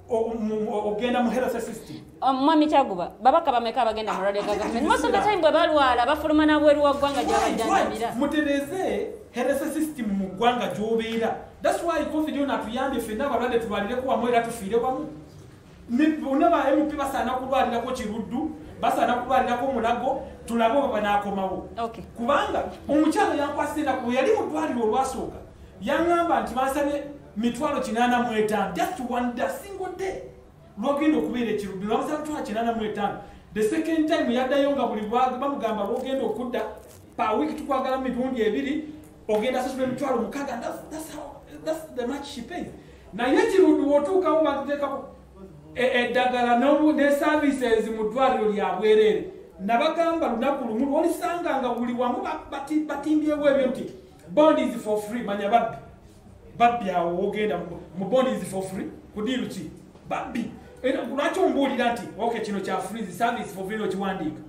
ogenda mu health system? Mwami Kyaguba, babaka bameka bagenda amalwaliro ga government. Most of the time bwe balwala bafuluma na bweru wa ggwanga gy'abajjanjabira. Mutereze health system mu ggwanga gy'obeera. That's why COVID onatuyambye ffenna abalwadde tulwalireko wamu era tufiire wamu. Unaba MP basaana kulwalirako kiruddu, basaana kulwalirako mulago, tulabe bwe banaakomawo. Kubanga omukyala yankwasira ku yali mu ddwaliro olwasooka yaŋŋamba nti bansabye mitwalo 85 just one single day lwogenda okubeera ekiruddu lwamusaba mitwalo 85. The second time yaddayo nga buli bamugamba lwogenda okudda pa wiiki tukwagala mirundi 2 ogenda asasula emitwalo 6. That's the much she pays. Naye ekiruddu wotuukawo bakuteekako eddagala ne services mu ddwaliro lya bwereere. Nabagamba lunaku lumu olisanga nga buli wamu batimbyewo ebyo nti bond is for free. Manya babbi awo ogenda mu bond is for free kudiru ki babbi lwaki ombuulira nti okay kino kya free service for free okiwandiika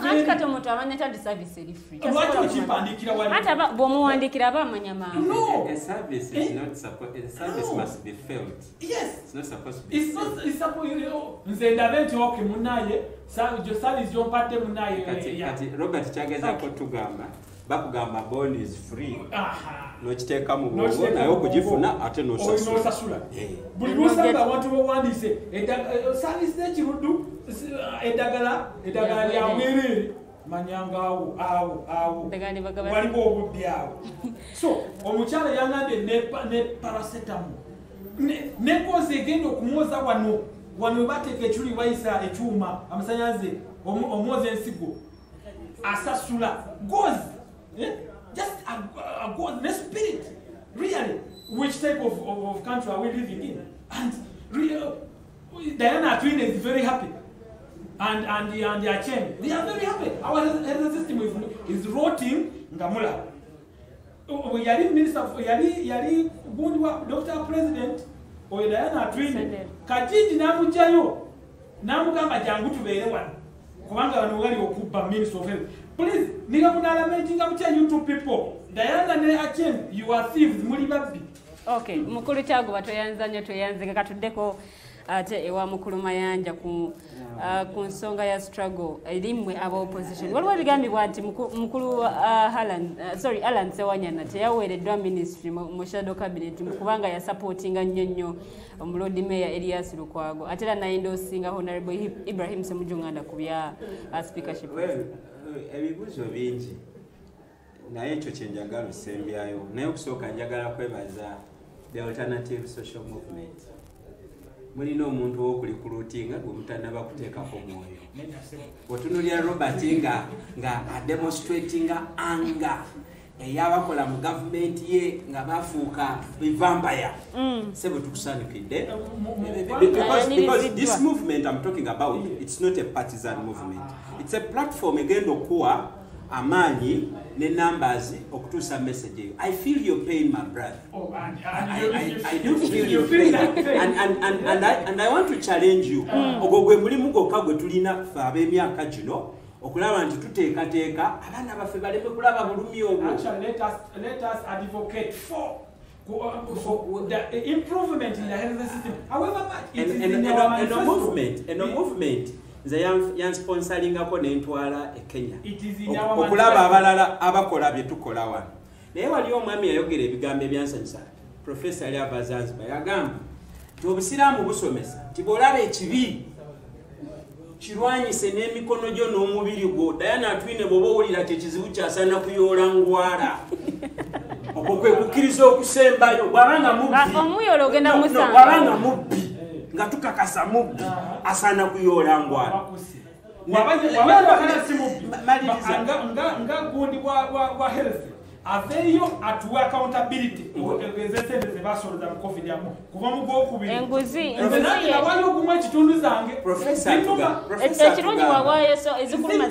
anti kati omuntu amanya tadi service eri free lwaki okimpandiikira wali ate bw'omuwandiikira aba amanya mangu. A service is not supposed. A service must be felt. Yes, it's not supposed to be. It's supposed. Nze ndabe nti okay munaye service gyompatte munaye kati Robert kyagezaako tugamba bakugamba bond is free. N'okiteeka mu bwongo naye okugifuna ate n'osasula. Buli lwosanga abantu bawandiise service y'ekiruddu eddagala lya bwereere manyanga awo waliwo obudde awo. So omukyala yaŋŋambye ne paracetamol nekozi egenda okumwoza wano bateeka ekiri bayisa ekyuma amasanyalaze omwoza ensigo asasula gozi just a god ne spirit really. Which type of country are we living in? And Diana Atwine is very happy and Acheng, they are very happy. Our health system is rotting ngamula. Yali minister yali gundi wa Dr. President oyo Diana Atwine Kajiji namugjayo namugamba jangu tubeere wano kubanga wano wali okubba minister of health. Please niga munalamentinga mutya you two people Diana ne Acheng, you are thieves muli babbi. Okay, mukulu Kyaguba tweyanze katuddeko ate ewa mukulu Mayanja ku nsonga ya struggle erimwe aba opposition. Waliwo ebigambibwa nti mukulu Alan Sewanyana teyaweereddwa ministry mu shadow cabinet kubanga ya supportinga nnyo omulodi mayor Elias Lukwago ate era nayendoosinga Honorable Ibrahim Ssemujjunganda ku bya speakership. Ebibuuzo bingi naye ekyo kyenjagala osembyayo naye okusooka njagala kwebaza the alternative social movement. Mulina omuntu w'okulikuluutinga gwe mutanaba kuteekako mwoyo. Otunulira Robert nga ademonstratinga anga eyabakola mu gavumenti ye nga bafuuka vampire. Sebo tukusaanikidde. Because this movement I'm talking about, it's not a partisan movement. It's a platform egenda okuwa amaanyi ne numbers okutuusa message eyo. I feel your pain, my brother. I do feel your pain. And I want to challenge you. Ogwo gwe mulimu gwokka gwe tulina ffe ab'emyaka gino okulaba nti tuteekateeka abaana baffe baleme kulaba bulumi obwo. Let us advocate for the improvement in the health system. However much it is in our manifesto. And the movement nze yansponsoringako n'entwala e Kenya okulaba okulaba abalala abakola bye tukola wano. Naye wali omwami yayogera ebigambo ebyansanyusa. Professor ali ava Zanzibar yagamba nti obusiraamu busomesa nti bw'olaba ekibi kirwanyise n'emikono gyo n'omubiri gwo. Diana Atwine bw'oba owulira ti ekizibu kyasaana kuyoola ngwala okwo kwe kukkiriza okusembayo bw'abanga mubbi nga tukakasa mubbi asaana kuyoola ngwala. nga gundi bwa health aveeyo atuwa accountability ezesente zebasoleza mu covid yamu kuva mu gwokubiri nze nawaayo ogumu ekitundu zange ekirungi wawaayo ezikuluma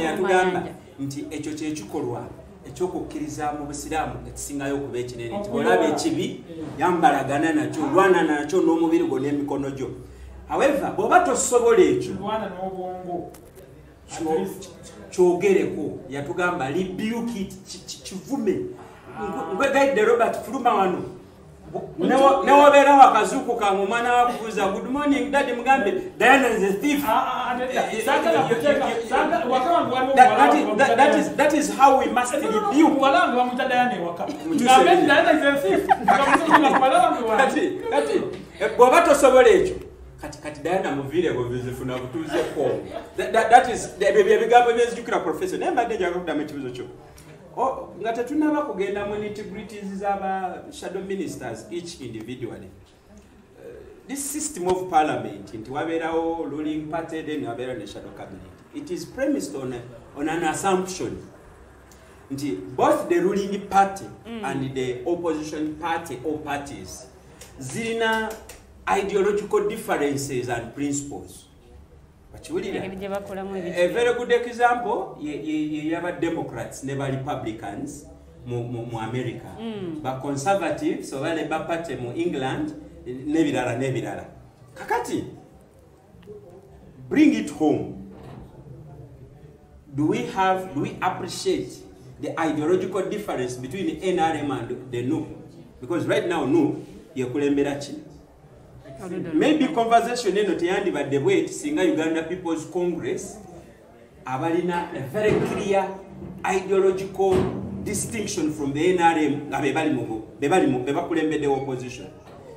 yatugamba nti ekyo kyekikolwa ekyokukkiriza mu busiraamu ekisingayo okuba ekinene nti olaba ekibi yambalagana nakyo lwana nakyo n'omubiri gwo n'emikono gyo. However bw'oba tosobola ekyo kyogereko yatugamba rebuke it kivume. Nkwegaidde Robert Fuluma wano newabeera wakazuuku kange omwana wakubuuza good morning daddy mugambe Diana is a thief. That is how we must rebuke. Bw'oba tosobola ekyo kati Diana muvire bwezifuna butuuze ko. That is ebigambo byezijukira professor naye mbadde njagala okuddamu ekibuzo kyo. Nga tetunaba kugenda mu nitty-gritties z'aba shadow ministers each individually. This system of parliament nti wabeerawo ruling party then wabeera ne shadow cabinet. It is premised on an assumption nti both the ruling party and the opposition party or parties zirina ideological differences and principles. A very good example yaba Democrats ne Republicans mu America. Ba conservatives so bale ba party mu England nebirala. Kakati bring it home. Do we appreciate the ideological difference between NRM and the NUP? Because right now NUP yekulembera ki. Maybe conversation eno teyandibadde bweti singa Uganda People's Congress abalina a very clear ideological distinction from the NRM nga bebakulembedde opposition.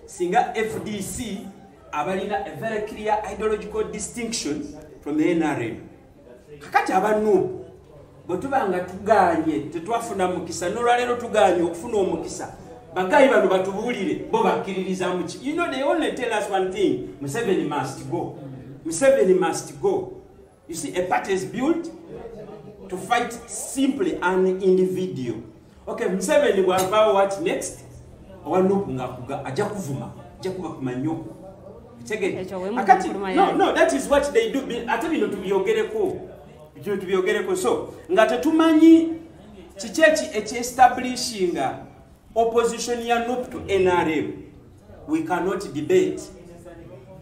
Singa FDC abalina a very clear ideological distinction from the NRM. Kakati abantu bwetubanga tuganye tetwafuna mukisa n'olwaleero tuganye okufuna omukisa bagayi bano batubuulire bo bakkiririza muki. You know, they only tell us one thing: Museveni must go. Museveni must go. You see, a party is built to fight simply an individual. Okay, Museveni bw'avaawo what next? Owanupu nga kuga ajja kuvuma, ajja kuba kumanyo. No, that is what they do. Ate bino tubyogereko. So nga tetumanyi kiki establishing opposition ya NUP to NRM. We cannot debate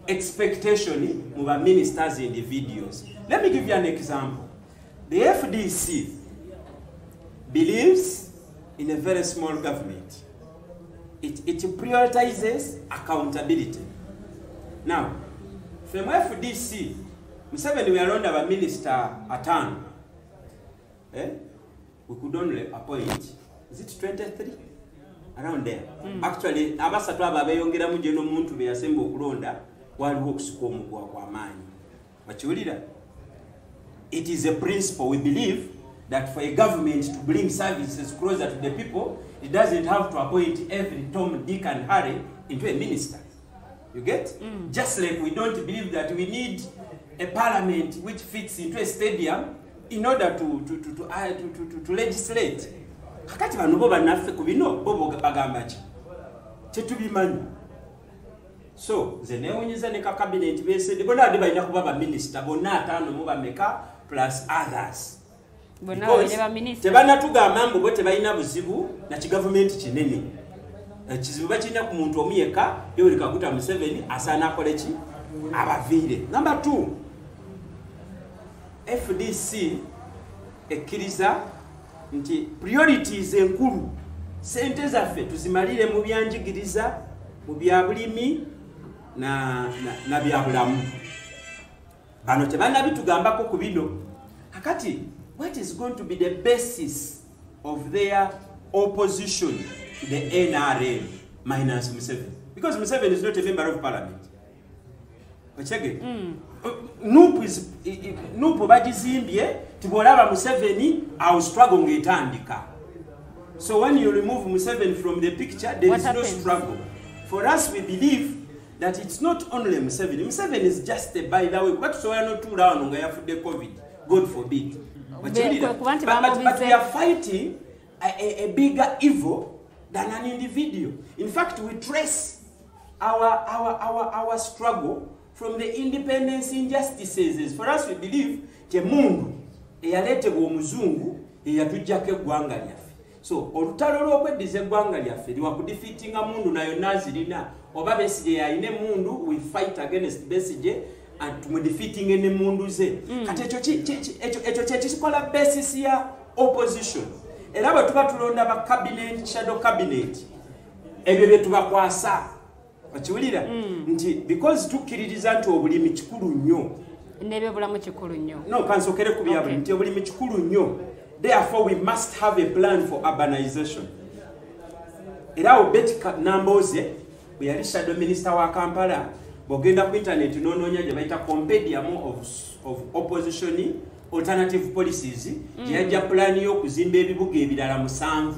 expectation of our ministers and individuals. Let me give you an example. The FDC believes in a very small government. It prioritizes accountability. Now, from FDC, Museveni we around our minister atano. We could only appoint, is it 23? Around there. Actually, abasatu aba beyongeramu gye n'omuntu be yasemba okulonda waliwo okusika omugwa kw'amaanyi. Bakiwulira? It is a principle. We believe that for a government to bring services closer to the people, it doesn't have to appoint every Tom, Dick and Harry into a minister. You get? Just like we don't believe that we need a parliament which fits into a stadium in order to legislate. Kakati bano bo bannaffe ku bino bo bagamba ki? Tetubimanyi. So ze neewuunyiza ne ka cabinet beesedde bonna badde balina kuba baminisita bonna 5 mu bameka plus others. Tebanatugamba mbu bo tebalina buzibu na kigavumenti kinene. Kizibu bakirina ku muntu omu yekka Yoweri Kaguta Museveni asaana akole ki abaviire. Number 2, FDC ekkiriza nti priorities enkulu sente zaffe tuzimalire mu byanjigiriza mu byabulimi na byabulamu. Bano tebanabitugambako ku bino. Kakati what is going to be the basis of their opposition to the NRM minus Museveni? Because Museveni is not a member of parliament. Nupu bagizimbye tibolaba Museveni au struggle ngetandika. So when you remove Museveni from the picture, there is no struggle. For us, we believe that it's not only Museveni. Museveni is just a by the way. What so are not too round on the COVID? God forbid. But we are fighting a bigger evil than an individual. In fact, we trace our struggle from the independence injustices. For us, we believe that mundu eyaletebwa omuzungu eyatujjako eggwanga lyaffe. So olutalo lw'okweddiza eggwanga lyaffe liwa kudefeatinga mundu nayo nazirina oba Besigye yayine mundu, we fight against Besigye and to defeating ene mundu ze. Kati ekyo kyekikola basis ya opposition. Era bwe tuba tulonda ba cabinet, shadow cabinet, ebyo bye tubakwasa. Bakiwulira nti because tukkiririza nti obulimi kikulu nnyo. N'ebyobulamu kikulu nnyo. No, kansokere ku byabulimi nti obulimi kikulu nnyo. Therefore, we must have a plan for urbanization. Era Betty Namboze, we are shadow minister wa Kampala, bogenda ku internet nononya gye bayita compendium of opposition alternative policies, gyajja plan y'okuzimba ebibuga ebirala 7.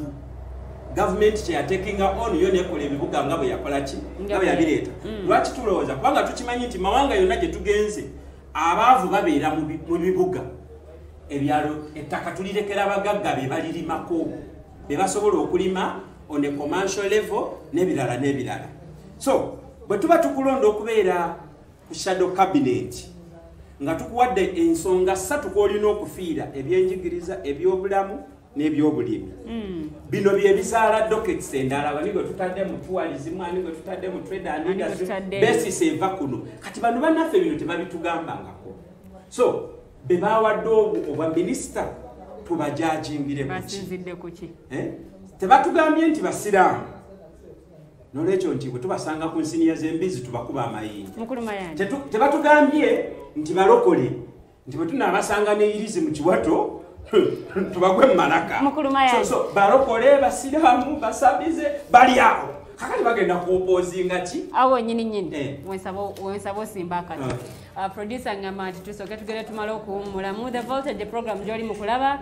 Government kye taking on yo nekola ebibuga nga bwe yakola ki nga bwe yabireeta. Lwaki tulowooza kubanga tukimanyi nti mawanga yonna gye tugenze abaavu babeera mu bibuga. Ebyalo ettaka tulirekera abagagga be balirimako be basobola okulima on a commercial level n'ebirala. So bwe tuba tukulonda okubeera ku shadow cabinet nga tukuwadde ensonga 3 kw'olina okufiira ebyenjigiriza, ebyobulamu n'ebyobulimi. Bino bye bizaala dockets endala banigo tutadde mu tourism, anigo tutadde mu trade and industry, basis eva kuno. Kati bano bannaffe bino tebabitugambangako. So bebawadde obwa minisita tubajajingire basinzidde kuki? Tebatugambye nti basiraamu. Nolwekyo nti bwe tubasanga ku nsiniya z'embizi tubakuba amayinja. Tebatugambye nti balokole nti bwe tunaabasanga n'eyirizi mu kiwato tubagwe mu malaka. So balokole, basiraamu, basabize bali awo. Kakati bagenda kuopozinga ki? Awo nyini. Wensaba osimba akati. Producer ngamba nti tusooke tugere tumale okuwummulamu The Voltage program gy'oli mu kulaba.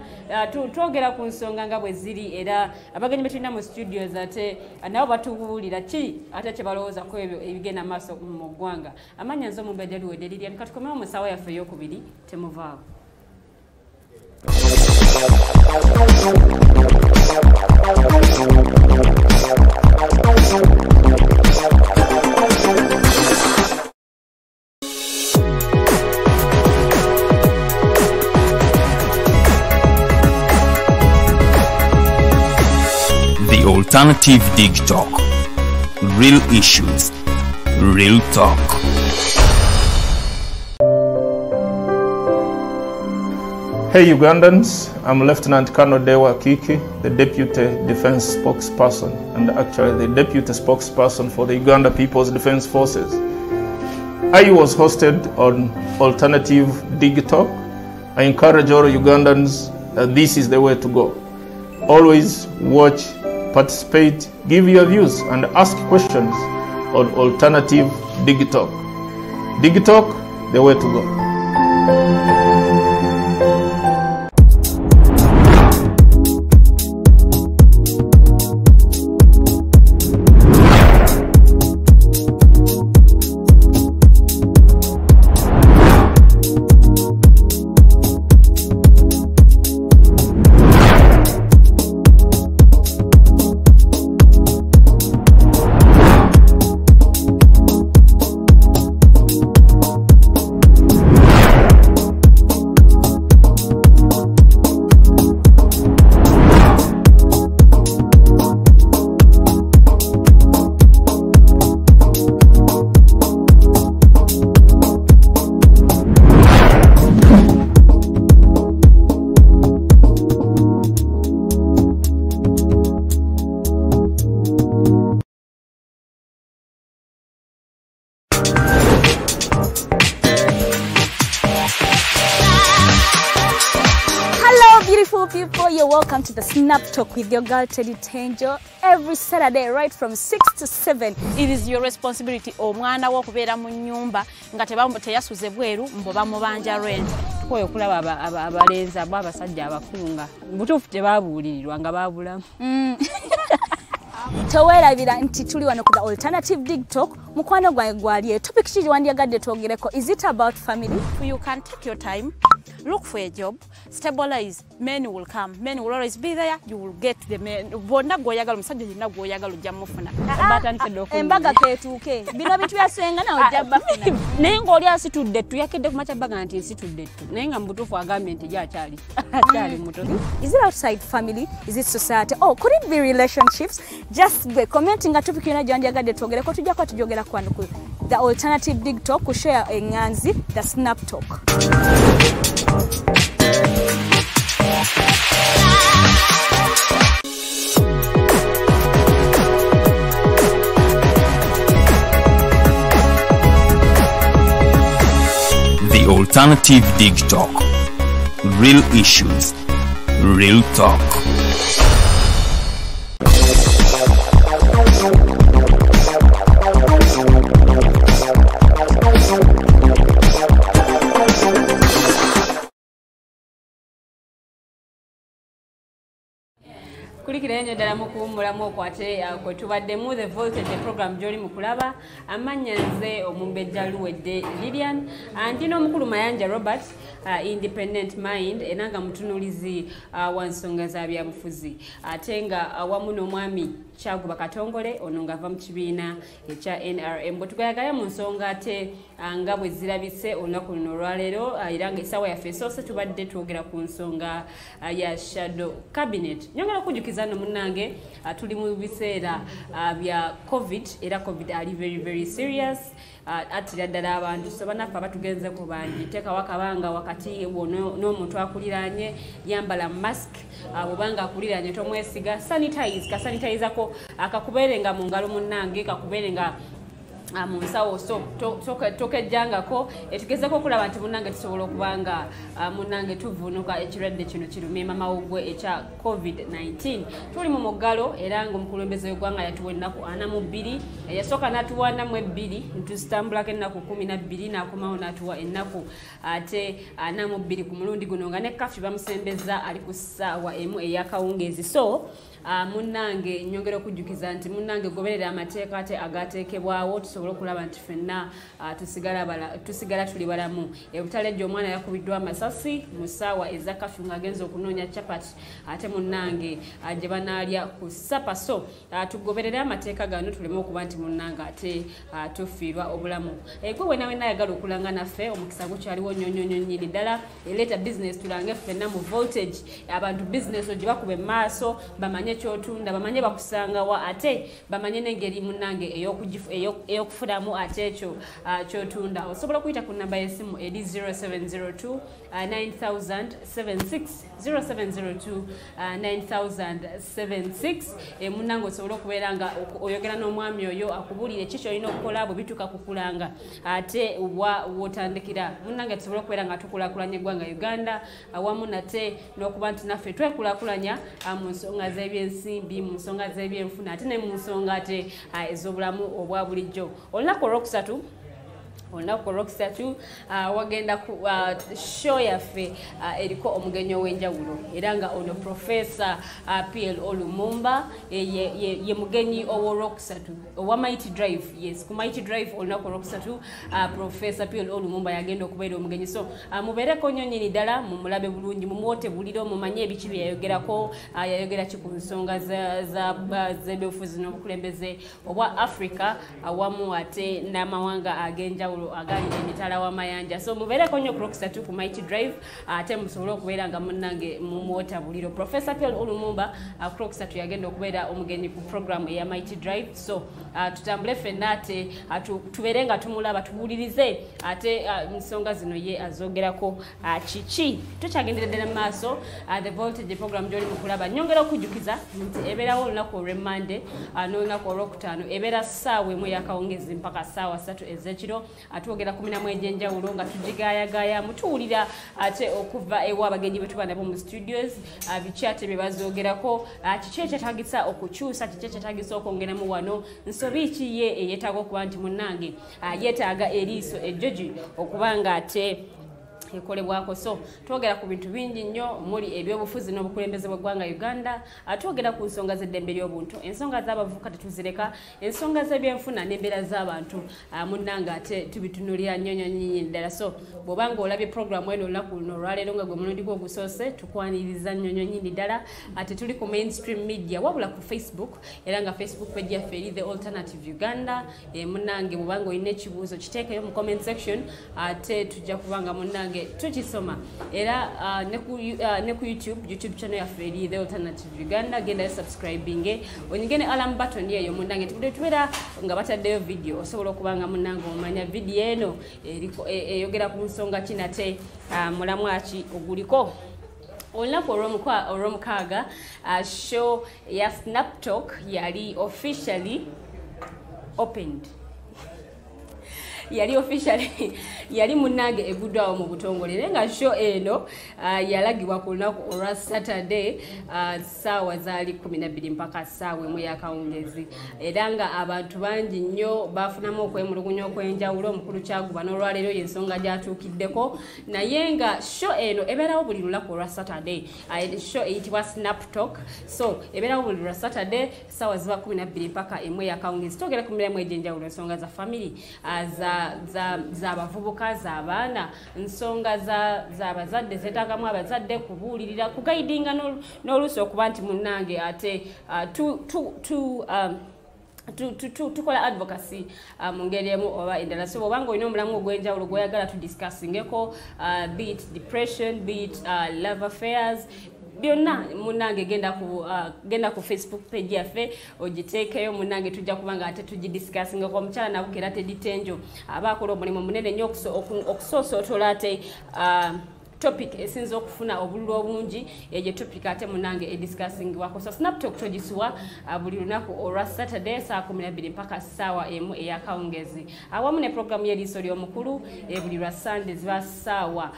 Twogera ku nsonga nga bwe ziri era abagenyi be tulina mu studios ate nabo batubuulira ki ate kye balowooza ku ebyo ebigenda maaso mu ggwanga. Amanya nze Omumbejja Luwedde Lilian. Katukomewo mu ssaawa yaffe ey'okubiri temuvaawo. The Alternative Dig Talk. Real issues, real talk. Hey Ugandans, I'm Lieutenant Colonel Dewa Kiki, the Deputy Defense Spokesperson and actually the Deputy Spokesperson for the Uganda People's Defense Forces. I was hosted on Alternative Dig Talk. I encourage all Ugandans that this is the way to go. Always watch, participate, give your views and ask questions on Alternative Dig Talk. Dig Talk, the way to go. people, you're welcome to the Snap Talk with your girl Teddy Tenjo every Saturday right from 6 to 7. It is your responsibility omwana wo kubeera mu nyumba nga teyasuze bweru mbo bamubanja rent. Koyo kulaba abalenzi abo abasajja abakunga. Butuufu tebabuulirirwa nga babulamu. Towerabira nti tuli wano ku the Alternative Dig Talk. Mukwano gwange gwaliye. Topic kiji wandiyagadde twogereko. Is it about family? You can take your time. Look for a job, stabilize, men will come. Men will always be there, you will get the men. Bonna goyagala musajja yenna goyagala ojja mufuna. Embaga ketuuke. Bino bitu byasenga na ojja bafuna. Naye ng'oli asitudde ttu yakedde ku macabaga nti nsitudde ttu. Naye nga mutuufu agambye nti gy'akyali. Akyali muto. Is it outside family? Is it society? Oh, could it be relationships? Just be commenting a topic yona gyandiyagadde twogereko tujjako tujogera kwano ku the Alternative Dig Talk ku share enganzi the Snap Talk. The Alternative Dig Talk. Real issues, real talk. Kulikira nnyo ddala mu kuwummulamu okwate kwe tubaddemu the voltage program gy'oli mu kulaba amannya nze omumbejja luwedde Lilian anti n'omukulu Mayanja Robert independent mind era nga mutunulizi wa nsonga za byabufuzi ate nga awamu n'omwami Kyaguba Katongole ono ng'ava mu kibiina ekya NRM bwe tugayagala mu nsonga ate nga bwe zirabise olunaku luno olwaleero era nga essaawa yaffe esoose tubadde twogera ku nsonga ya shadow cabinet nyongera okujjukiza no munnange tuli mu biseera bya covid era covid ali very serious atira ddala abantu so banaffe abatugenze ku bangi teekawo akabanga wakati n'omuntu akuliranye yambala mask bwobanga akuliranye tomwesiga sanitizako akakubeerenga mu ngalo munnange kakubeerenga munsawo so tokejjangako etugezeko okulaba nti munnange tusobola okubanga munnange tuvuunuka ekirwadde kino kirumye mamawugwe ekya covid-19 tuli mu muggalo era ng'omukulembeze w'eggwanga yatuwa ennaku 42 yasooka n'atuwa namu 2 ntuzitambulako ennaku 12 n'akomawo n'atuwa ennaku ate 42 ku mulundi guno nga ne kafi bamusembeza ali ku ssaawa emu ey'akawungeezi so munnange nyongera okujjukiza nti munnange goberera amateeka ate agateekebwawo tusobola okulaba nti ffenna tusigala tuli balamu ebutalejo omwana yakubiddwa amasasi mu ssaawa eza kafyu ng'agenza okunoonya capati ate munnange gye banaalya ku ssapa so tugoberere amateeka gano tuleme okuba nti munnange ate tufiirwa obulamu gwe wenna ayagala okulanga naffe omukisa gukyaliwo nnyonyonyonyini ddala eleeta bizinesi tulange ffenna mu voltage abantu bizinesi gye bakuba emmaaso bamanye kyotunda bamanye bakusangawa ate bamanye n'engeri munnange ey'okufunamu ate ekyo kyotunda osobola okuyita ku namba y'essimu eri 0702 9076 0702 9076 munnange osobola okubeera nga oyogera n'omwami oyo akubuulire ki kyolina okukola bwe bituuka kukulanga ate wotandikira munnange tusobola okubeera nga tukulaakulanya eggwanga Uganda awamu nate n'okuba nti naffe twekulaakulanya mu nsonga z'ebyensimbi mu nsonga z'ebyenfuna ate ne mu nsonga ate ez'obulamu obwa bulijjo olunaku olwokusatu wagenda ku show yaffe eriko omugenyi ow'enjawulo era nga ono Professor PL Olumumba ye mugenyi ow'olwokusatu owa Mighty Drive yes ku Mighty Drive olunaku olwokusatu Professor PL Olumumba yagenda okubeera omugenyi so mubeereko nnyo nnyini ddala mumulabe bulungi mumuwote buliro mumanye ebiki bye yayogerako yayogera ki ku nsonga z'ebyobufuzi n'obukulembeze obwa Africa awamu ate n'amawanga ag'enjawulo agali emitala w'amayanja so mubeereko nnyo ku lwokusatu ku Mighty Drive ate musobole okubeera nga munnange mumuwota buliro Professor PL Olumumba ku lwokusatu yagenda okubeera omugenyi ku program eya Mighty Drive so tutambule ffenna ate tubeere nga tumulaba tuwulirize ate ensonga zino ye azogerako kiki tukyagenderedde mu maaso the voltage program gy'oli mu kulaba nyongera okujjukiza nti ebeerawo olunaku olw'emmande n'olunaku olwokutaano ebeera ssaawa emu ey'akawungezi mpaka ssaawa 3 ez'ekiro atwogera ku minamu egy'enjawulo nga tugigayagaya mutuwulira ate okuva ewa abagenyi betuba nabo mu studios biki ate bye bazoogerako kiki ekyetagisa okukyusa kiki ekyetagisa okwongeramu wano nsobi ki ye eyeetaaga okuba nti munnange yeetaaga eriiso ejjogi okuba nga ate ekolebwako. So twogera ku bintu bingi nnyo muli ebyobufuzi n'obukulembeze bw'eggwanga Uganda, twogera ku nsonga z'eddembe ly'obuntu, ensonga z'abavubuka tetuzireka, ensonga z'ebyenfuna n'embeera z'abantu munnanga ate tubitunulira nnyo nnyinyi ddala. So bw'oba ng'olabye programu eno olunaku luno olwaleero nga gwe mulundi gwo ogusoose tukwaniriza nnyo nnyinyi ddala. Ate tuli ku mainstream media wabula ku Facebook, era nga Facebook page yaffe eri The Alternative Uganda. Munnange bw'oba ng'olina ekibuuzo kiteekeyo mu comment section ate tujja kubanga munnange tukisoma. Era ne ku YouTube channel yaffe eri The Alternative Uganda, genda subscribing onyigene alarm button yeyo munnange tubeera nga bataddeyo video osobola okubanga munnange omanya video eno eyogera ku nsonga kinate mulamwaki oguliko. Olunaku olw'omukaaga show ya Snaptalk yali officially opened. Yali munnange eguddwawo mu butongole nga show eno yalagibwa ku lunaku olwa Saturday ssaawa zaali 12 mpaka ssaawa emu yakawungezi, era nga abantu bangi nnyo bafunamu okwemulugunya okw'enjawulo. Omukulu Kyaguba n'olwaleero y'ensonga gy'atuukiddeko, naye nga show eno ebeerawo buli lunaku olwa Saturday. Show eyitibwa Snaptalk, so ebeerawo buli lwa Saturday ssaawa ziba 12 mpaka emu yakawungezi. Twogera ku mirimu egy'enjawulo, ensonga za family, z'abavubuka, z'abaana, nsonga z'abazadde zeetaagamu abazadde kubuulirira, kugaidinga n'oluusi okuba nti munnange ate tukola advocacy mu ngeri emu oba endala. So bw'oba ng'olina omulamu ogw'enjawulo gw'oyagala tudiscussingeko, be it depression, be it love affairs, byonna munnange genda ku Facebook page yaffe ogiteekeyo munnange, tujja kubanga ate tugidiscussingako. Omukyala Nabukera Teditenjo aba akola omulimu munene nnyo okusoosootola ate topic esinza okufuna obululu obungi, eyo topic ate munnange ediscussingwako. So Snaptalk togisuwa buli lunaku olwa Saturday saa 12 mpaka ssaawa emu eyakawungezi, awamu ne programu y'eriiso ly'omukulu buli lwa Sunday ziba ssaawa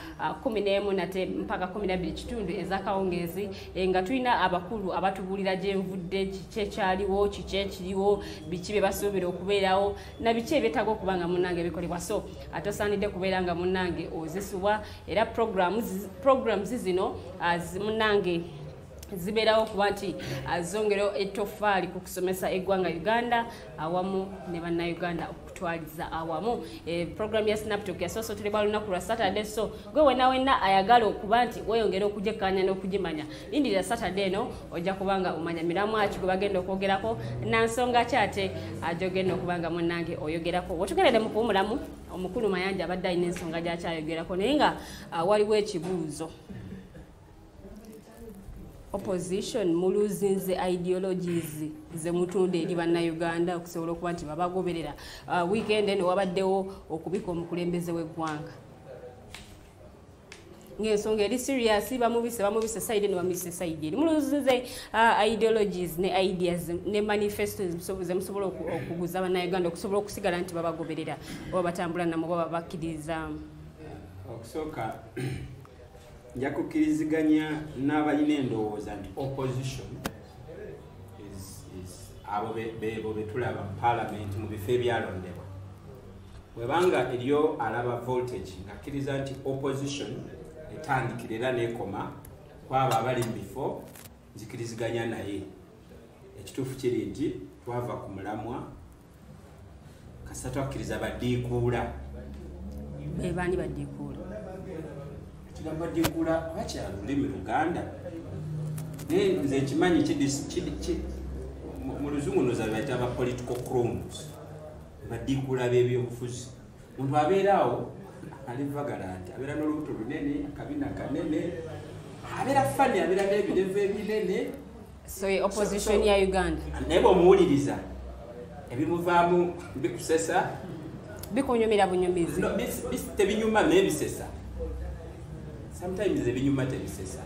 11 nate mpaka 12 kitundu ezakawungezi, nga tulina abakulu abatubuulira gyenvudde, kiki ekyaliwo, kiki ekiriwo, biki bye basuubira okubeerawo na biki ebyetaaga okubanga munnange bikolebwa. So atosaanidde kubeera nga munnange ozisubwa, era programs zino munnange zibeerawo kuba nti zongera ettofaali ku kusomesa eggwanga Uganda awamu ne bannayuganda okutwaliza awamu. Program ya Snaptalk yasoosotolebwa lunaku lwa Saturday, so gwe wenna ayagala okuba nti weyongera okugyekkanya n'okugimanya, lindirira Saturday eno ojja kubanga omanya miramu ki gwe bagenda okwogerako na nsonga ki ate gy'ogenda okubanga munnange oyogerako. Bwetugendedde mu kuwumulamu, omukulu Mayanja abadde alina ensonga gy'akyayogerako, naye nga waliwo ekibuuzo. Opposition muluzinze ideologies ze mutunda eri bannayuganda okusobola okuba nti babagoberera. Weekend eno wabaddewo okubika omukulembeze w'eggwanga ng'ensonga eri serious, bamubise side eno bamubise side eri. Muluzinze ideologies ne ideas ne manifesto ze musobola okuguza bannayuganda okusobola okusigala nti babagoberera oba batambula namo baba bakkiriza. Okusooka nja kukkiriziganya n'abalina endowooza nti opposition abo beebo betulaba mu parliament mu bifo ebyalondebwa. Bwebanga eriyo alaba voltage ng'akkiriza nti opposition etandikira era n'ekoma kwabo abali mu bifo, nzikkiriziganya naye. Ekituufu kiri nti twava ku mulamwa kasa twakkiriza baddiikuula. Bebaani baddiikuula? Kigambo baddiikuula bakyala lulimi Luganda. Naye nze ekimanyi mu Luzungu noza bayita ba political crones, baddiikuula b'ebyobufuzi. Omuntu abeeraawo alivagala nti abeera n'olubuto lunene, akabina kanene, abeera fani, abeera n'ebirevu ebinene. So opposition ya Uganda naye bw'omuwuliriza ebimuvaamu bikusesa, bikunyumira bunyumizi. Tebinyuma naye bisesa. Sometimes ebinyuma tebisesa.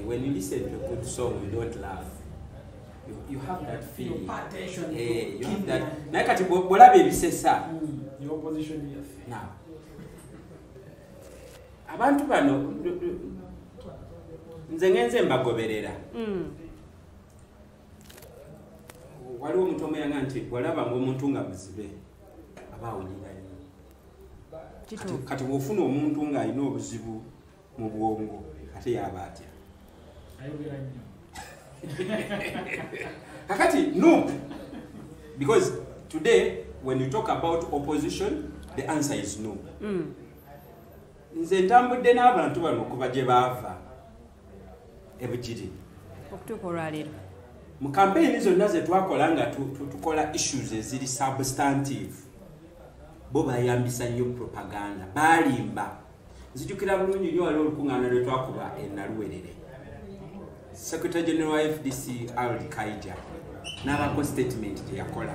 When you listen to a good song, you don't laugh. You have that feeling. You have that. Naye kati bw'olaba ebisesa opposition yaffe. Now, abantu bano nze ngenze mbagoberera. Waliwo omuntu omuyanga nti walaba ng'omuntu nga muzibe abaawulira nnyo. Kati bw'ofuna omuntu ng'alina obuzibu mu bwongo ate yaba atya. Ayogera nnyo. Kakati no, because today when you talk about opposition the answer is no. Nze ntambudde n'abantu bano okuva gye baava ebugiri okutuuka olwaleero mu kampeyini zonna ze twakola nga tukola issues eziri substantive bo bayambisa nnyo propaganda balimba. Nzijukira bulungi nnyo waliwo olukuŋŋaana lwe twakuba e Naluwerere. Secretary General wa FDC Al Kaija n'abako statement gye yakola.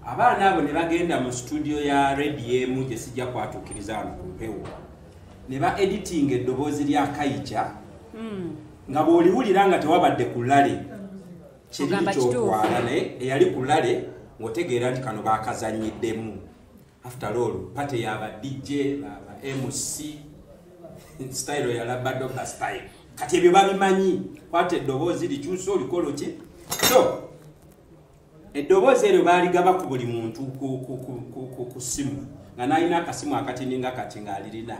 Abaana abo ne bagenda mu studio ya radio emu gye sijja kwatuukiriza wano ku mpewo ne ba editing eddoboozi lya Kaija nga bw'oliwulira nga tewabadde ku llale kiri ky'okwala naye eyali ku llale ng'otegeera nti kano baakazannyiddemu. After all pate yaba DJ baba MC style ya Labadoba style kati ebyo babimanyi kwate eddoboozi likyusa olikolo ki. So eddoboozi eryo baaligaba ku buli muntu ku simu nga n'alina akasimu akatininga kati ng'alirina.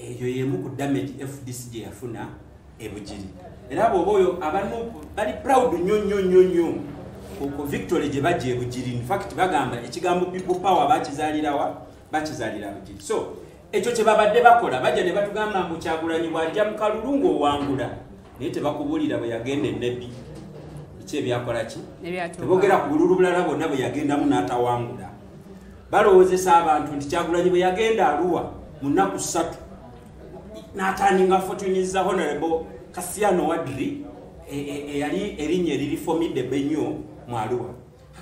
Eyo yemu ku damage FDC gye yafuna ebugiri. Era bw'oba oyo abantu bali proud nnyo ku victory gye bajja ebugiri. In fact bagamba ekigambo people power bakizaalirawa bakizaalira bugiri. So ekyo kye babadde bakola bajja ne batugamba mbu Kyagulanyi bw'ajja mu kalulu ng'owangula naye tebakubuulira bwe yagenda enebbi biki ebyakola ki tebogera ku bululu bulala bwonna bwe yagendamu n'atawangula. Balowoozesa abantu nti Kyagulanyi bwe yagenda Arua mu nnaku 3 n'atandinga fortuniza Honorable Kasiano Wadri eyali erinnya eririformidde nnyo mu Arua.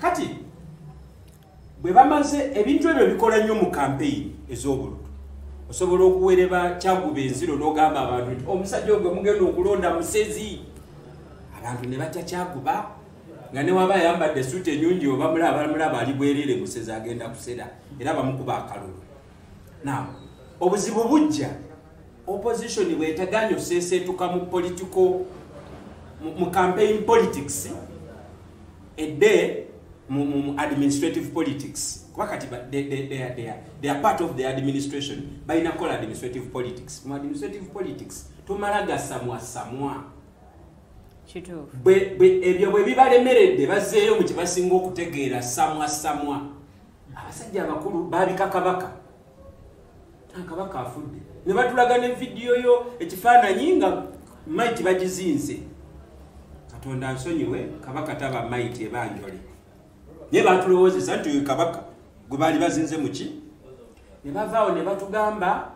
Kati bwe bamaze ebintu ebyo bikola nnyo mu campaign ez'obulutu. Osobola okuwereba Kyaguba enziro n'ogamba abantu nti omusajja ogwe mugenda okulonda musezi. Abantu ne batya Kyaguba nga ne waba ayambadde suuti ennyungi oba mulaba ali bwereere musezi agenda kusera era bamukuba akalulu. Now obuzibu bujja opposition bwetaganya oseeseetuka mu political mu campaign politics edde mu administrative politics. Wakati they are part of the administration balina kola administrative politics. Mu administrative politics tumala gasamwa kituufu ebyo bwe bibalemeredde bazzeeyo mu kibasinga okutegeera samwa. Abasajja abakulu baabika kabaka kabaka afudde ne batulaga ne vidiyo yo ekifaananyi nga maiti bagizinze. Katonda nsonyiwe kabaka taba maiti ebanjole ne batulowoozesa nti kabaka gwe baali bazinze muki. Ne bavaawo ne batugamba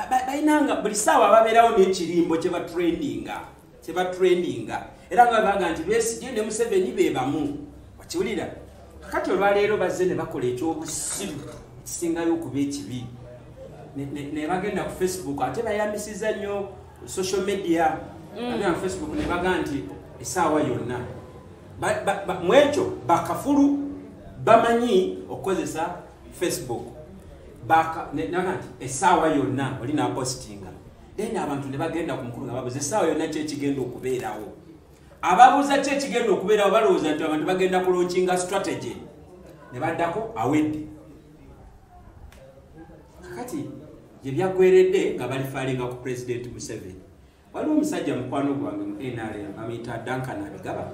balinanga buli ssaawa babeerawo n'ekirimbo kye batraininga era nga baga nti Besigye ne Museveni be bamu wakiwulira. Kakati olwaleero bazze ne bakola ekyobusiru kisingayo okuba ekibi ne bagenda ku Facebook ate bayambisiza nnyo social media na Facebook ne baga nti essaawa yonna mu ekyo bakafulu bamanyi okukozesa Facebook naga nti essaawa yonna olina postinga. Then abantu ne bagenda ku mukulu nga babuuza essaawa yonna ki ekigenda okubeerawo. Ababuuza ki ekigenda okubeerawo balowooza nti abantu bagenda kulonkinga strategy ne baddako awedde. Kakati gye byaggweredde nga balifaalinga ku President Museveni. Waliwo omusajja mukwano gwange mu NRM amuyita Duncan Abigaba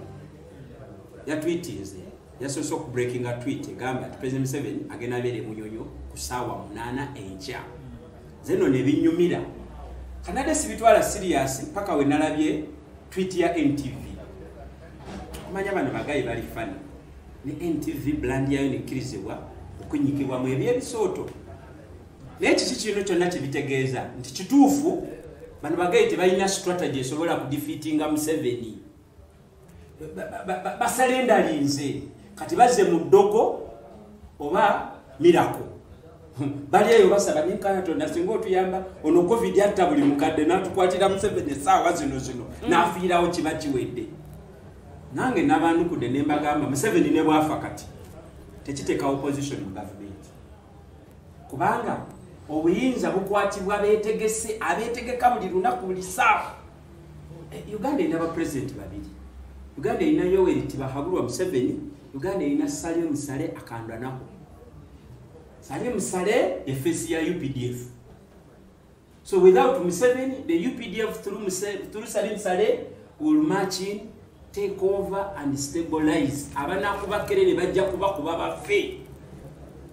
yatwitinze yasoose okubreakinga tweet egamba nti President Museveni agenda abeere Munyonyo ku ssaawa 8 enkya. Zeno ne binnyumira kanade sibitwala serious paka we nalabye tweet ya NTV. Manya bano bagayi bali fani ne NTV brand yayo nekkirizibwa okunyikibwa mu ebyebisooto. Naye kiki kino kyonna kibitegeeza nti kituufu bano bagayi tebalina strategy esobola kudefeatinga Museveni. Basalendalinze kati bazze mu ddogo oba mirako bali eyo basaba Katonda singa otuyamba ono covid atta buli mukadde n'atukwatira Museveni essaawa zino n'afiirawo kiba kiwedde. Nange n'abanukudde ne mbagamba Museveni ne bwafa kati tekiteeka opposition mu government kubanga obuyinza bukwatibwa abeetegese abeetegeka buli lunaku buli ssaawa. Uganda erina abapresident babiri. Uganda erina Yoweri Tibahabulwa Museveni, Uganda erina Sale Musale akandwanako. Sale Musale efesi ya UPDF. So without Museveni, the UPDF through Sale Musale will march in, take over and stabilize. Abanakuba kerere bajja kuba bafe.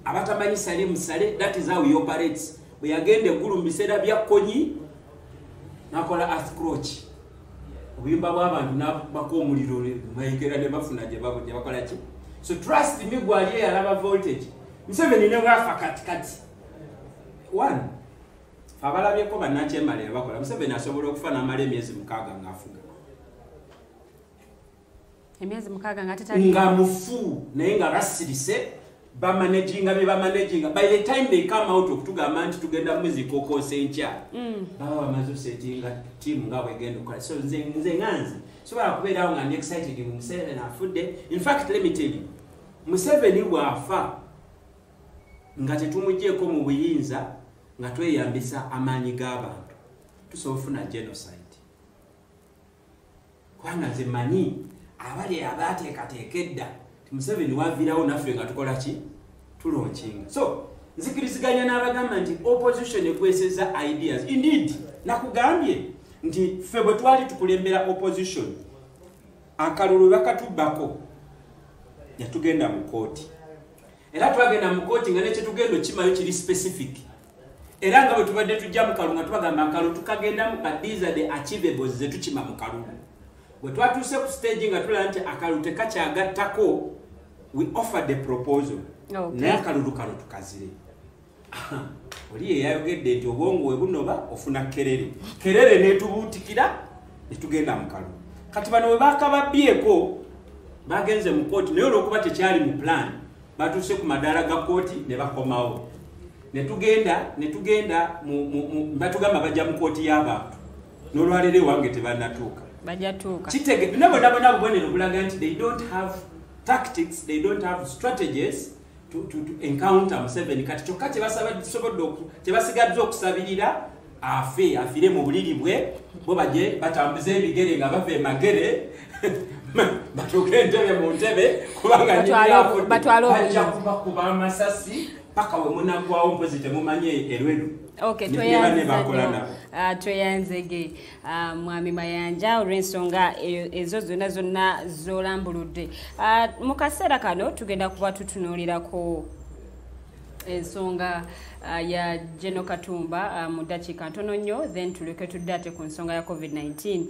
Abatamanyi Sale Musale, that is how he operates. We again the guru misera bya konyi nakola earthquake. Obuyimba bw'abantu n'abako omuliro mayekera ne bafuna gye bakola ki. So trust me gwali alaba voltage. Museveni ne bwafa katikati. One, abalabyeko bannakyembalira bakola. Museveni asobola okufa n'amala emyezi 6 ng'afuga. Emyezi 6 nga tetali. Nga mufu naye nga basirise bamanaginga be bamanaginga. By the time they come out okutugamba nti tugenda mwezi kokose enkya. Baba bamaze settinga team nga bwegenda okukola. So nze nganzi sobola kubeerawo nga ndi excited mu Museveni afudde. In fact, let me tell you, Museveni bw'afa nga tetumuggyeko mu buyinza nga tweyambisa amaanyi g'abantu tusobola okufuna genocide. Kubanga nze manyi abali abaateekateeka edda Museveni waviirawo naffe nga tukola ki tulonkinga. So nzikiriziganya n'abagamba nti opposition ekweseza ideas. Indeed nakugambye nti ffe bwe twali tukulembera opposition akalulu bakatubbako yatugenda mu kooti. Era twagenda mu kooti nga nekye tugenda kimayo kiri specific. Era nga bwe tubadde tujja mu kalulu nga tubagamba akalulu tukagendamu but these are the achievables ze tukima mu kalulu. Bwe twatuuse ku stage nga tulaba nti akalulu tekakyagattako, we offered the proposal. Naye akalulu kano tukazire. Oli yeyayogedde nti obwongo we bunoba ofuna kerere. Kerere netubuutikira netugenda mu kalulu. Kati bano bwe bakababyeko bagenze mu kooti naye olw'okuba tekyali mu plan batuuse ku madaala ga kooti ne bakomawo. Netugenda batugamba bajja mu kooti y'abantu. N'olwaleero ewange tebannatuuka. Bajatuuka. Kitege nabo bubonero bulaga nti they don't have tactics, they don't have strategies to encounter Museveni. Kati kyokka kyebasigadde okusabirira afire mu buliri bwe bo bajje batambuze ebigere nga bava emagere batuuke entebe mu ntebe kubanga bajja kubakuba amasasi paka we munagwawo mpozi temumanye erweru. Okay, tweyanzege mwami Mayanja olw'ensonga ezo zonna z'olambuludde. Mu kaseera kano tugenda kuba tutunuulirako ensonga ya General Katumba mu ddakiika ntono nnyo, then tuleke tuddate ku nsonga ya COVID-19.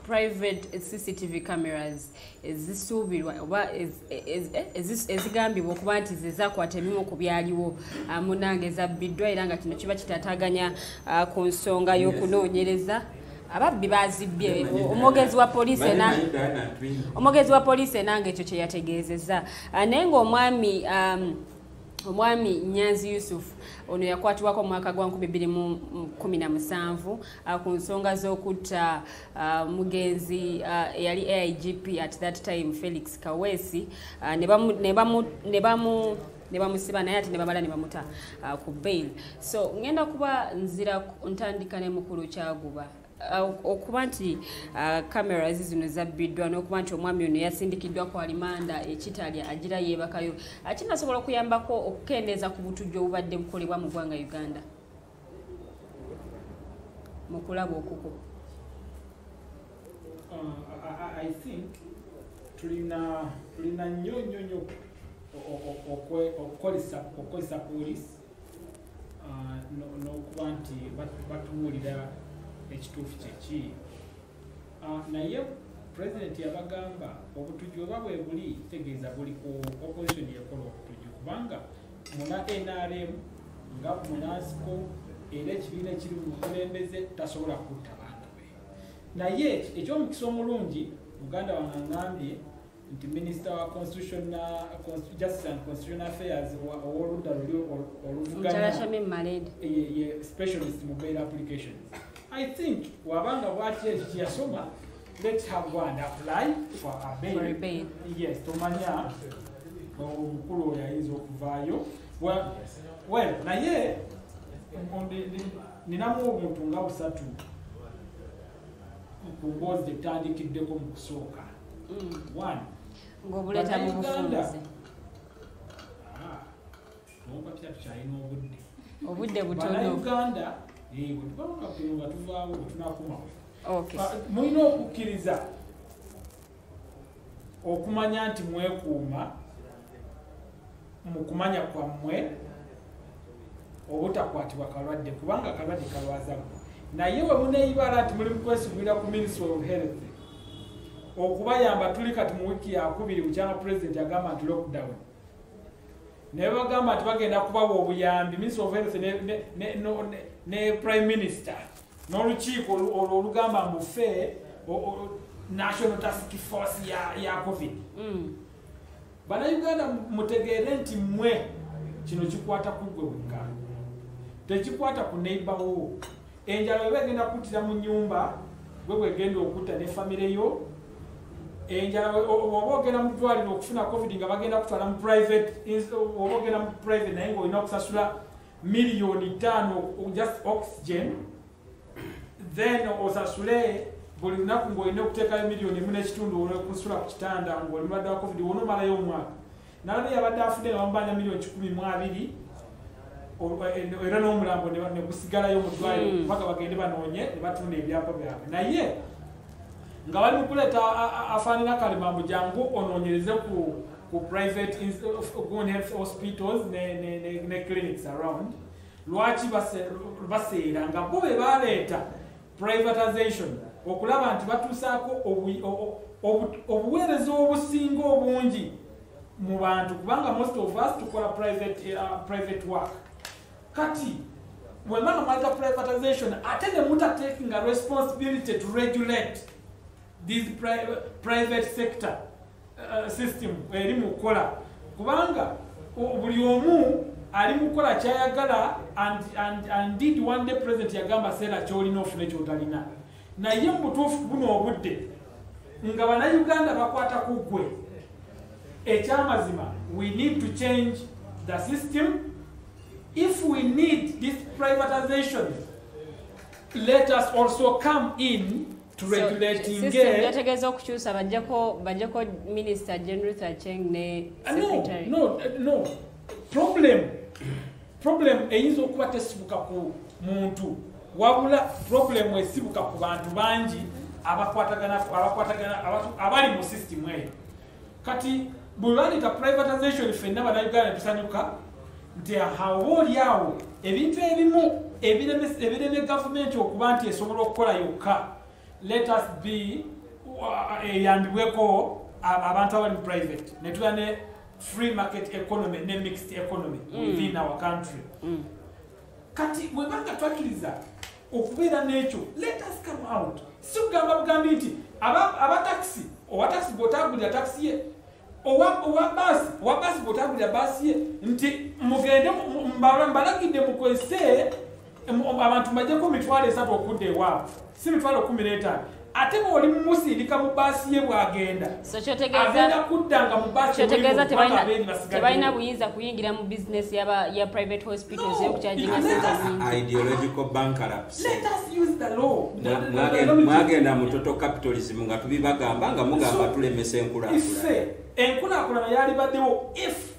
Private CCTV cameras ezisuubirwa oba ezigambibwa okuba nti zezakwata ebimu ku byaliwo munange zabbiddwa era nga kino kiba kitataaganya ku nsonga y'okunoonyereza. Ababbi bazibbye. Omwogezi wa poliisi enanga ekyo kye yategeezezza. Naye ng'omwami Nyanzi Yusuf ono yakwatibwako mu mwaka gwa 2017 ku nsonga z'okutta mugenzi yali AIGP at that time Felix Kaweesi ne bamusiba naye ate ne bamala ne bamuta ku bail. So ngenda kuba nzira ntandika ne mukulu Kyaguba okuba nti cameras zino zabbiddwa n'okuba nti omwami ono yasindikiddwa ku alimanda ekitalya agira yeebakayo akinasobola okuyambako okukendeeza ku butujju obubadde bukolebwa mu ggwanga Uganda mu kulaba okuko. I think tulina nnyo okukozesa poliisi n'okuba nti batuwulira ekituufu kyeki. Naye pulezidenti yabagamba obutujju oba bwe buli tegeeza buli ku opposition yekola obutujju kubanga muna NRM nga munansiko era ekibiina ekiri mu bukulembeze tasobola kutta bantu be. Naye ekyomukisa omulungi Muganda wange angambye nti minisita wa Justice and Constitutional Affairs ow'oludda luli oluvuganya specialist mu bail applications. I think wabanga bwati ekyo kyeyasoma let her go and apply for a bail. Yes, tomanya omukulu oyo ayinza okuvaayo well naye ninamu omuntu nga busatu ku mboozi tetutandikiddeko mu kusooka. One, ng'obuleeta mu bufunze nopapya tukyalina obudde butono bannayuganda bwetubanga kuno nga tuvaawo bwetunakumawo mulina okukkiriza okumanya nti mwekuuma mu kumanya kwammwe obutakwatibwa kalwadde kubanga kalwadde kalwaza gwe naye we muneeyibala nti muli mukwesubira ku Ministry of Health okubayamba tuli kati mu wiiki yakubiri bukyanga President yagamba nti lockdown naye bagamba nti bagenda kubawa obuyambi Ministry of Health ne Prime Minister n'olukiiko olugamba mufe National Task Force ya COVID. Bannayuganda mutegeere nti mmwe kino kikwata ku ggwe wekka tekikwata ku neighbor wo. Enjala bwe bagenda kuttira mu nnyumba gwe bwegenda okutta ne famire yo. Enjala oba ogenda mu ddwaliro okufuna COVID nga bagenda kutwala mu private oba ogenda mu private naye ng'olina okusasula $5,000,000 just oxygen, then osasule buli lunaku ng'olina okuteekayo $1,1.5 olwokusula ku kitanda ng'oli mulwadde wa COVID w'onoomalayo omwaka. Nalabye yabadde afudde nga bamubanja $1,12,000 era n'omulambo ne gusigalayo mu ddwaliro mpaka bagende banoonye ne batunda ebyapa byabwe. Naye nga bali mu kuleeta afaanana kalimambo jangu onoonyereze ku private good health hospitals ne clinics around. Lwaki baseera nga bo be baleeta privatization okulaba nti batuusaako obuweereza obusinga obungi mu bantu kubanga most of us tukola private work. Kati wemanga malta privatization ate ne mutaking a responsibility to regulate this private sector system eri mu kukola kubanga buli omu ali mu kukola kyayagala and did one day president yagamba seera kyolina ofune kyotalina naye mu butuufu buno obudde nga bannayuganda bakwata ku ggwe ekyamazima we need to change the system. If we need this privatization, let us also come in to regulating system yategeeza okukyusa bajjako Minister General Acheng ne Secretary. No. Problem eyinza okuba tesibuka ku muntu wabula problem esibuka ku bantu bangi abakwatagana abali mu system eyo. Kati bulwalita privatization fenna bannayuganda tusanyuka nti awoolyawo ebintu ebimu ebireme gavumenti okuba nti esobola okukola yokka. Let us be eyambibweko abantu abali private netuba ne free market economy ne mixed economy within our country. Kati webanga twakiriza okubeera n'ekyo let us come out. Si kugamba bugambi nti abataxi owa taxi bw'otagulira taxi ye owa basi bw'otagulira basi ye nti mugende mbalagidde mukozese abantu mbajjeko $3 okudda ewaabwe si $15. Ate bw'oli mumusindika mu baasi ye bw'agenda agenda kuddanga mu baasi tebalina buyinza kuyingira mu business ya private hospitals yokukyajinga sente nyingi. Ideological bankruptcy. Let us use the law. Mwagenda mu total capitalism nga tubibagamba nga mugamba tulemesa enkulaakulana. Enkulaakulana yalibaddewo if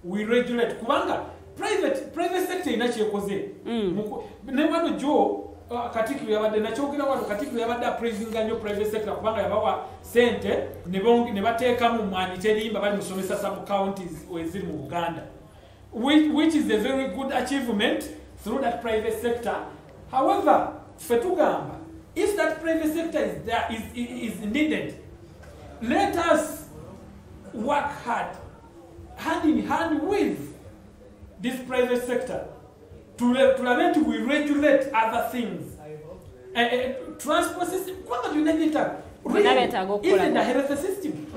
we regulate kubanga private sector ina kyekoze. Ne wano jo Katikkiro yabadde nakyogera wano Katikkiro yabadde appraisinga nnyo private sector kubanga yabawa sente ne bateekamu mwanyi terimba bali musomesa sub counties eziri mu Buganda, which is a very good achievement through that private sector. However, ffe tugamba if that private sector is there is needed, let us work hard hand in hand with this private sector to we regulate other things. Transport system, even the health system.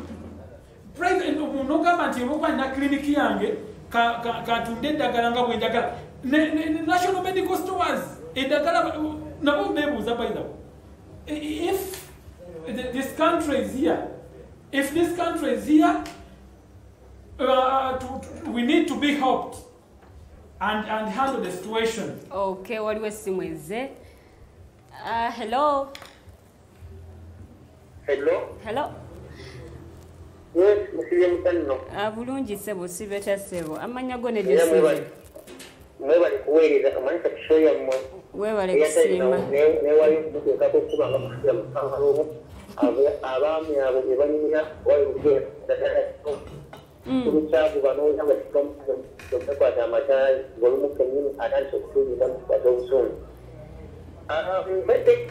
Private no government yokuba na clinic yange katunde eddagala nga bwe njagala. National medical stores eddagala nabo bebuuza by the way. If this country is here, we need to be helped and handle the situation. Okay, waliwo essimu ezze. Hello. Hello. Yes, musiye mutano. Bulungi sebo sibeta sebo. Amanya go ne desize. Mwebale kuweereza amanyi kishoya mu. Webale kusima. Ne wali kutuka ko kuba nga kusira mukalo. Abaami abo ebanyumira wali kugera dadala. Kuruchabu banoza bakikomo kwa amatayi ngolumu kenyini adanso kutunyira mu kwa usoni. Mbete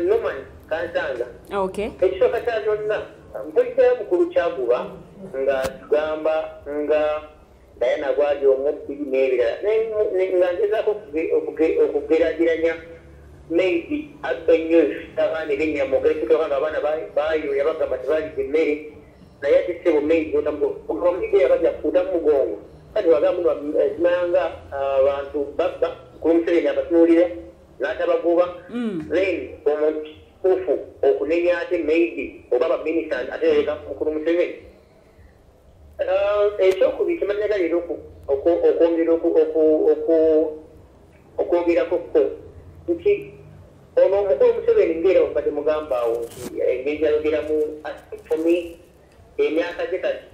Norman Kansanga. Okay. Ekishoka kya byonna mpulira mukulu kyaguba nga tugamba nga Diana Gwadi omubbi n'ebirala nga ngezaako okugeraageranya maybe abenyo abaana ebyennyama nga abaana baayoya bagamba tebalidde emmere naye ate ssebo maybe omuligo yabajja kukuuta mu mugongo kati wagamba simanga abantu babba mukulu Museveni abatunuulira n'atabagoba then omuntu kufu okunenya ate maybe oba baminisita atereka mukulu Museveni ekyokubiri kimanyaga leero okwogerako nti ono omukulu Museveni ngera obadde mugamba awo nti engeri gyayogeramu fomi emyaka gye kati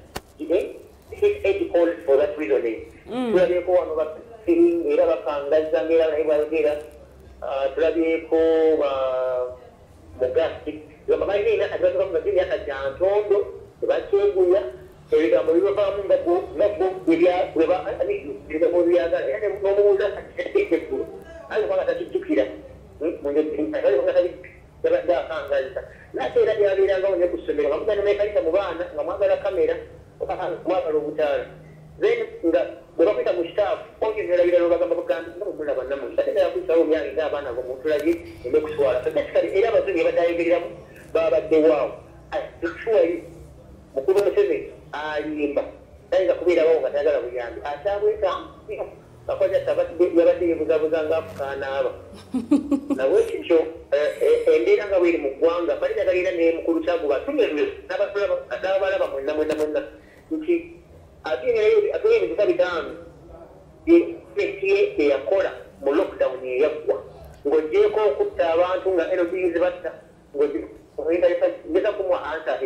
his age calls for that reasoning tulabyeko wano basiring era bakangaza ngera naye bwayogera tulabyeko mugasti babalina atubatuka mu myaka gya ntondo tebakyeguya ebigambo bibavaamu ebigambo byagala era n'omubuuza eggulu ali kubanga takijjukira yabadde akangaza naate era byabeerangawo ne ku ssomero nga mugenda mekalisa mu baana nga mwagala kamera mwagala obutaala then nga bwe bakwita mu kitaafu onyenerabira nobagamba bugambi nga bwemulaba namusa ate nayakuyisawo byange ng'abaana ngo mutulabye eme kuswala basically era abazungu batayogereramu babadde waawo actually mukulu Museveni alimba tayinza kubeerawo nga tayagala buyambi akyabweka bakoja yabadde yebuzabuza ngaafukaanaaba nawe ekyo embeera nga bweri mu ggwanga balinagaliira ne mukulu Kyaguba tunyerwe n'abalaba mwenna nti atuye ebizita bitaano ye yakola mu lockdown eyaggwa ng'ogyeko okutta abantu nga NLP batta ngeza kumwa ansa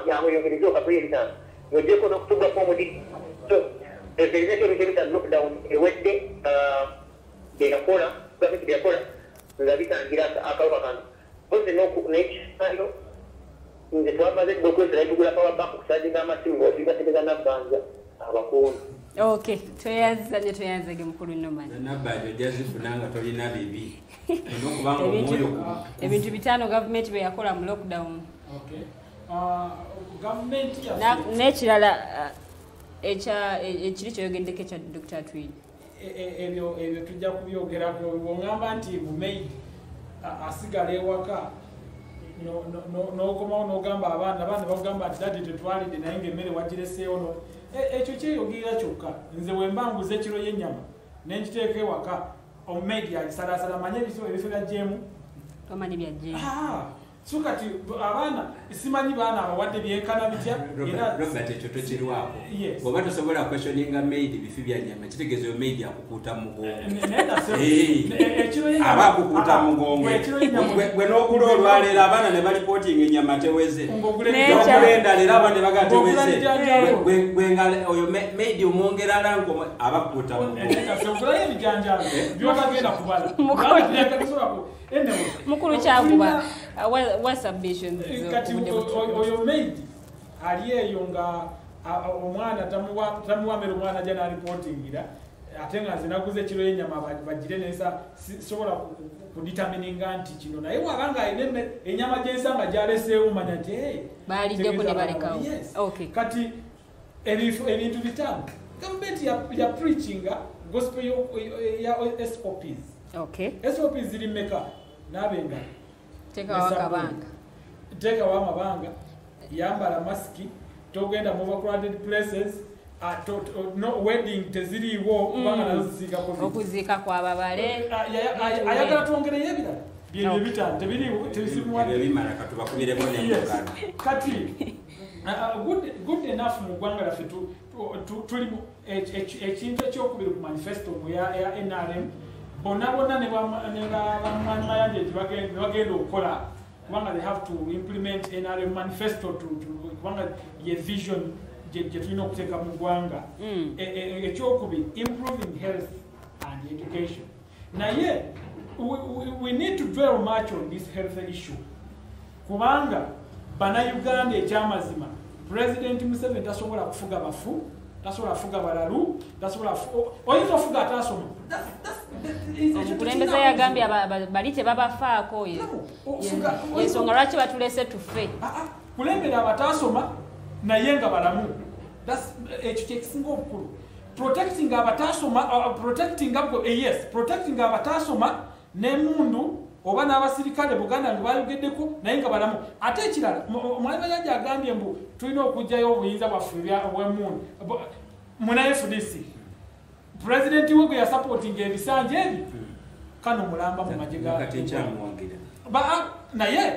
yamweyongereza okatuye ebitaano ng'ogyeko n'okutugako omudi ebizeko ebita lockdown ewedde byeyakola gavumenti byeyakola nga bitangira akawuka kano oze n'ekisaayo nze twamaze okukozesa tugula power bank okusaginga amasimu ng'ofigategeza nabbanja abakuumi. Okay, tweyanzage mukulu Norman. Nabbanja ojazifuna nga tolina bibi. Ebintu bitaano gavumenti bye yakola mu lockdown. Okay. Gavumenti n'ekirala ekiri kyoyogeddeko ekya Dr. Tweed. Ebyo tujja kubyogerako bw'ongamba nti bumeyi asigala ewaka n'okomawo n'ogamba abaana bagamba nti dadi tetwalidde naye ng'emmere wagireseewo ekyo kyeyogerera kyokka nze bwe mbanguza ekiro y'ennyama n'engiteeka ewaka omumeedi agisalaasala manye ebifo bya jeemu tomanyi bya jeemu so kati abaana simanyi baana abawadde byenkana bitya Robert ekyo tokirwako bw'oba tosobola questioninga maid bifi bya nyama kitegeeza yo maid akukuuta mu mugongo aba akukuuta mu mugongo gwe n'ogula olwaleero abaana ne balipootinga ennyama teweze n'ogulenda leero abaana ne bagaa teweze gwe nga oyo maid omwongera lango aba akukuuta mu mugongo ebijanjalo byotagenda kubala mukulu Kyaguba what submissions kati oyo maid ali eyo nga omwana tamuwamera omwana ajja n'alipotingira ate nga nze naguze ekiro y'ennyama bagire nesa sobola kuditamininga nti kino naye bw'abanga alina ennyama gyensanga gyaleseewo manya nti baaliddeko ne balekawo kati ebintu bitaano gavumenti ya preachinga gospel ya SOPs. SOPs ziri mmeka n'abenga teekawo amabanga yambala masiki togenda mu overcrowded places wedding teziriiwo kubanga nazo zisiika okuziika kwababale ayagala twongereyo ebirala byebyo bitaano tebiriiwo tebisimuwadde bimala katubakubireko nemugano kati good enough mu ggwanga laffe tuli ekintu ekyokubiri ku manifesto ya NRM bonna ne bamwanyi mayanja bagenda okukola kubanga they have to implement NRM manifesto kubanga ye vision gye tulina okuteeka mu ggwanga ekyokubiri improving health and education naye we need to dwell much on this health issue kubanga bannayuganda ekyamazima President Museveni tasobola kufuga bafu tasobola kufuga balalu tasobola oyinza okufuga atasoma omukulembeze yagambye bali tebabafaako yensonga lwaki batulese tufe kulembera abatasoma naye nga balamu ekyo kyekisinga obukulu protecting abatasoma n'emundu oba n'abasirikale Buganda nga bayogeddeko naye nga balamu ate ekirala omwami Mayanja agambye mbu tulina okugyayo obuyinza bwaffe obw'emundu muna FDC pulezidenti we gwe yasapootinga ebisanja ebi kano mulamba mu magye naye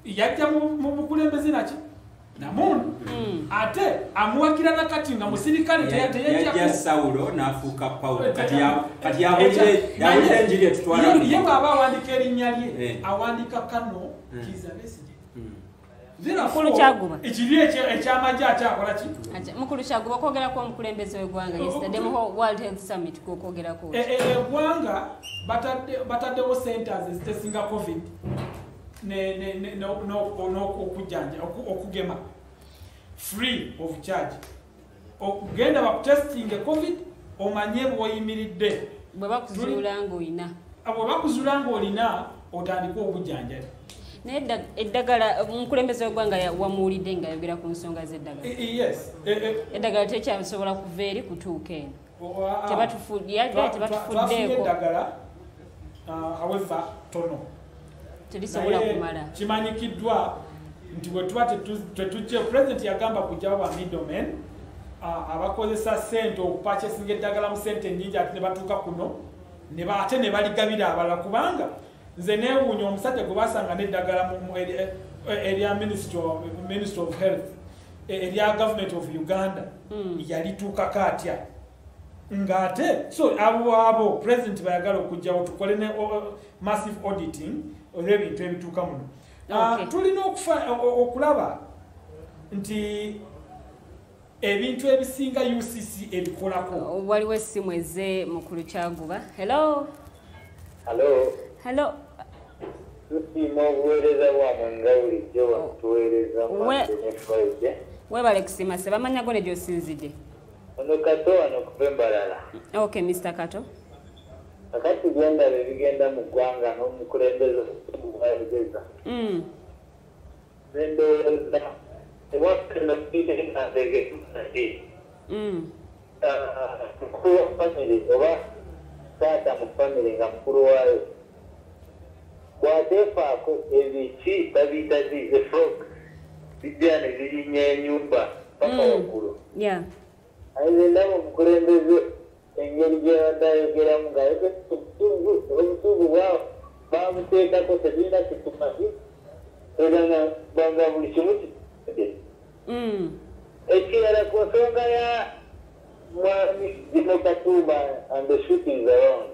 yajja mu bukulembeze naki namundu ate amuwakira nakati nga musirikale teyajja Saulo n'afuuka Paulo kati yawulira enjiri etutwala ye bw'aba awandika erinnya lye awandika kano Kizza Besigye Mukulu Kyaguba ekiri ekyamagye akyakola ki Mukulu Kyaguba okwogerako omukulembeze w'eggwanga yesterday mu World Health Summit kwokwogerako eggwanga bataddewo centers ezitesinga COVID okugema free of charge okugenda bakutesting COVID omanye bw'oyimiridde bwe bakuzuula ng'olina otandika obujjanjabi naye eddagala omukulembeze w'eggwanga wamuwulidde ng'ayogera ku nsonga z'eddagala eddagala tekyasobola kuva eri kutuuka eno tebatufuddeeko eddagala however tono terisobola kumala kimanyikiddwa nti bwe tuba tetujje pulezidenti yagamba kujjawo ba middlemen abakozesa ssente okupakyesinga eddagala mu ssente nnyingi ate ne batuuka kuno ate ne baligabira abalala kubanga nze neewuunya omusajja gwe basanga n'eddagala erya Ministry of Health erya Government of Uganda yalituukako atya ng'ate so abo pulezidenti bayagala okujjawo tukole ne massive auditing olw'ebintu ebituuka muno tulina okulaba nti ebintu ebisinga UCC ebikolako waliwo essimu ezze Mukulu Kyaguba hello tusiima obuweereza bwamwe nga bulijjo bwatuweereza Friday webale kusiima se bamanya gone gy'osinzidde ono Kato wano kuva Embalala okay Mr. Kato kakati byendaba ebigenda mu ggwanga n'omukulembeze bwayogeza nendowooza ewafenafidendege mukulu wa famire oba taata mu famire nga mukulu waayo bwateefaako ebiki babiyita efrog bijja ne birinnya enyumba paka waggulu ayize ndaba omukulembeze engeri gy'abadde ayogeramu ng'ayogera obusungu bwabo bamuteekako tebirina kitumaki era nga buli kimu kitudde ekirala ku nsonga ya mwami Jimo Katumba and the shootings around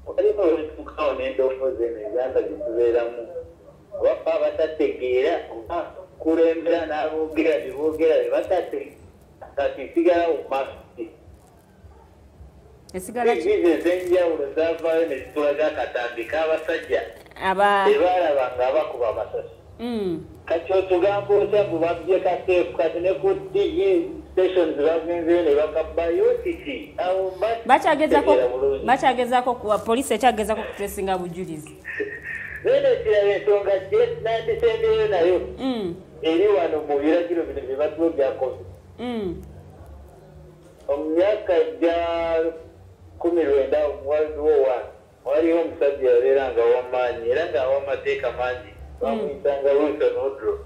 waliwo wetuukawo n'endowooza eno Uganda gyetubeeramu abapa batategeera oba kulembera n'aboogera beboogera bebatategeera kati sigalawo mumaaso ebizibu ez'enjawulo zaavaayo ne zitulaga akatambi k'abasajja tebaalaba nga bakuba amasasi kati otugamba otya mbu babye kaseefu kati ne ku TV stations bagenzeyo ne bakabbayo kiki bakyagezaako poliisi ekyagezako kutesinga bujulizi nene ekiraba ensonga nandisembeyo nayo eri wano mu biragiro bino bye batulobyakoze omu myaka gya 19 World War waliwo omusajja yabeeranga w'amaanyi era ng'aw'amateeka mangi bamuyitanga Wilson Woodrow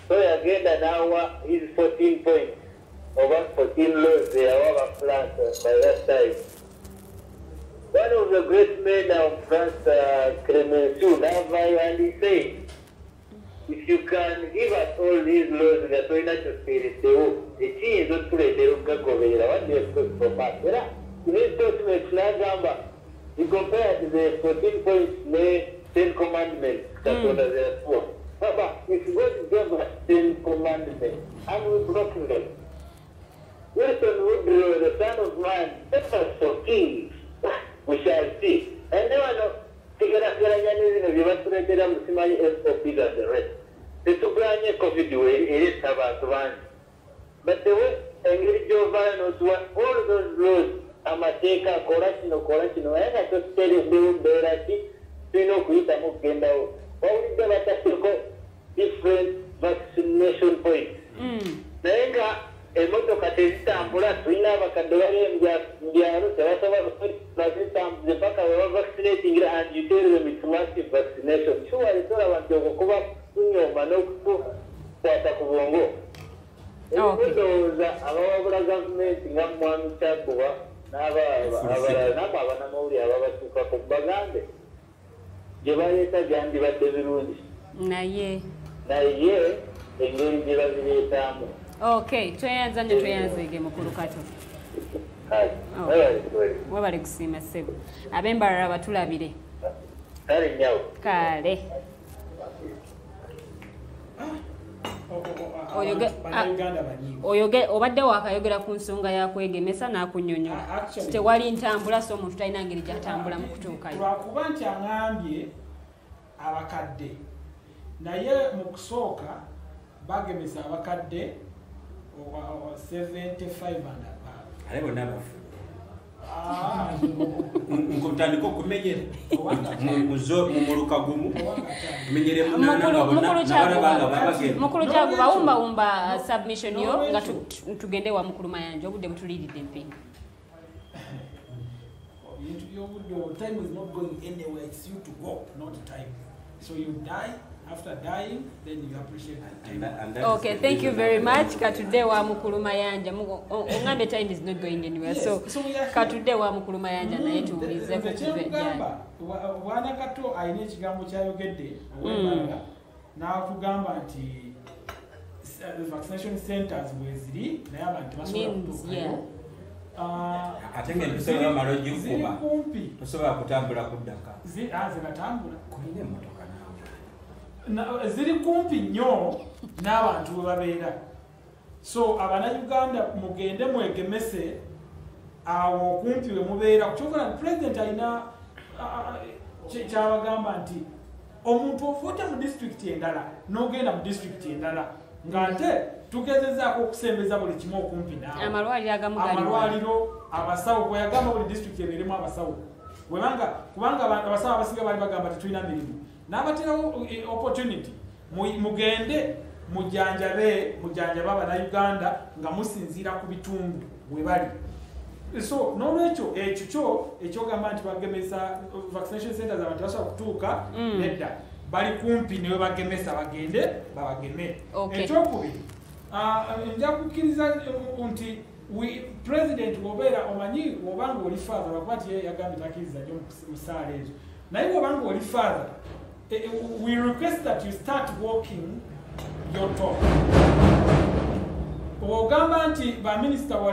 so yagenda n'awa his 14 points oba 14 laws eyawa abafrance by that time one of the great men of France Clemenceau n'avaayo and he said if you can give us all these laws nga tolina kyofiirisewo ekiyinza otuleetera okugagoberera what do you expect from us era this document n'agamba he compared the 14 points ne 10 commandments katonda zeyatuwa but if God gave us 10 commandments and we broke them Wilson Woodrow, the son of man, let us forgive. We shall see. And then I know, Tigaranya is in the Vassurated Simai SOP and the rest. The Subranya COVID way is about one. But the way Angry Joe Vanos were all those laws, Amateka, Coracino, and I just tell you, Berati, Pino Kuita Mukenda. What is the different vaccination points? Nenga emotoka tezitambula tulina abakadde bali mbyalo tebasaba bazitambule paka baba vaccinating and you tell them it's massive vaccination surely tolaba nti okukuba kunyoma n'okukwata ku bwongo ndowooza abawabula gavumenti nga mwami kyakuba n'abalala namwe abanamawulire ababatuukako bagambe gye baleeta gyandibadde birungi naye engeri gye bazireetamu. Okay, tweyanza ne tweyanzege mukulu kato. Wabale kusiima ssebo. Ab'embalala batulabire. Kale nyawo. Kale. Oyoge obadde wakayogera ku nsonga ya kwegemesa n'akunnyonnyola. Tewali ntambula so omuntu talina ngeri gy'atambula mu kutuukayo. Lwakuba nti aŋambye abakadde naye mu kusooka bagemesa abakadde 75 and above. Alebo nabafu. Nkutandika okumenyera. Mumuluka gumu. Menyere mukulu kyago bawumba submission yo nga tugende wa mukulu mayanja obudde butuliridde mpinga. Time is not going anywhere, it's you to go, not time. So you die. After dying, then you appreciate it. Okay, thank you very much. Katude wa mukulu mayanja. Ongambe time is not going anywhere. So katude wa mukulu mayanja na yetu ulize kugamba. Wana kato aine kigambo kyayogedde owebanga n'akugamba nti vaccination centers weziri naye abantu basobola kutuukayo. Atenge ntusaba amaloji kuba tosobola kutambula kuddaka. Zinatambula. Kuline emotoka. Ziri kumpi nnyo n'abantu we babeera. So Abannayuganda mugende mwegemese awo kumpi we mubeera. Kukyokera President alina kyabagamba nti omuntu ofuuta mu disitulikiti endala n'ogenda mu disitulikiti endala ng'ate tugezezaako okusembeza buli kimu okumpi naawe. Amalwaliro, abasawo bwe yagamba buli disitulikiti ebeeremu abasawo. Kubanga abasawo abasinga bali bagamba tetulina mirimu. Nabatirawo opportunity mugende mujanjabe Abannayuganda nga musinziira ku bitundu we bali. So n'olwekyo ekyogamba nti bagemesa vaccination centers abantu basobola kutuuka nedda bali kumpi newe bagemesa bagende babageme. Ekyokubiri nja kukkiriza nti president wobeera omanyi wobanga oli father lwakuba nti yagambye takkiriza nnyo mu ssaala ezo naye wobanga oli father we request that you start walking your talk. Ogamba nti baminisita bwe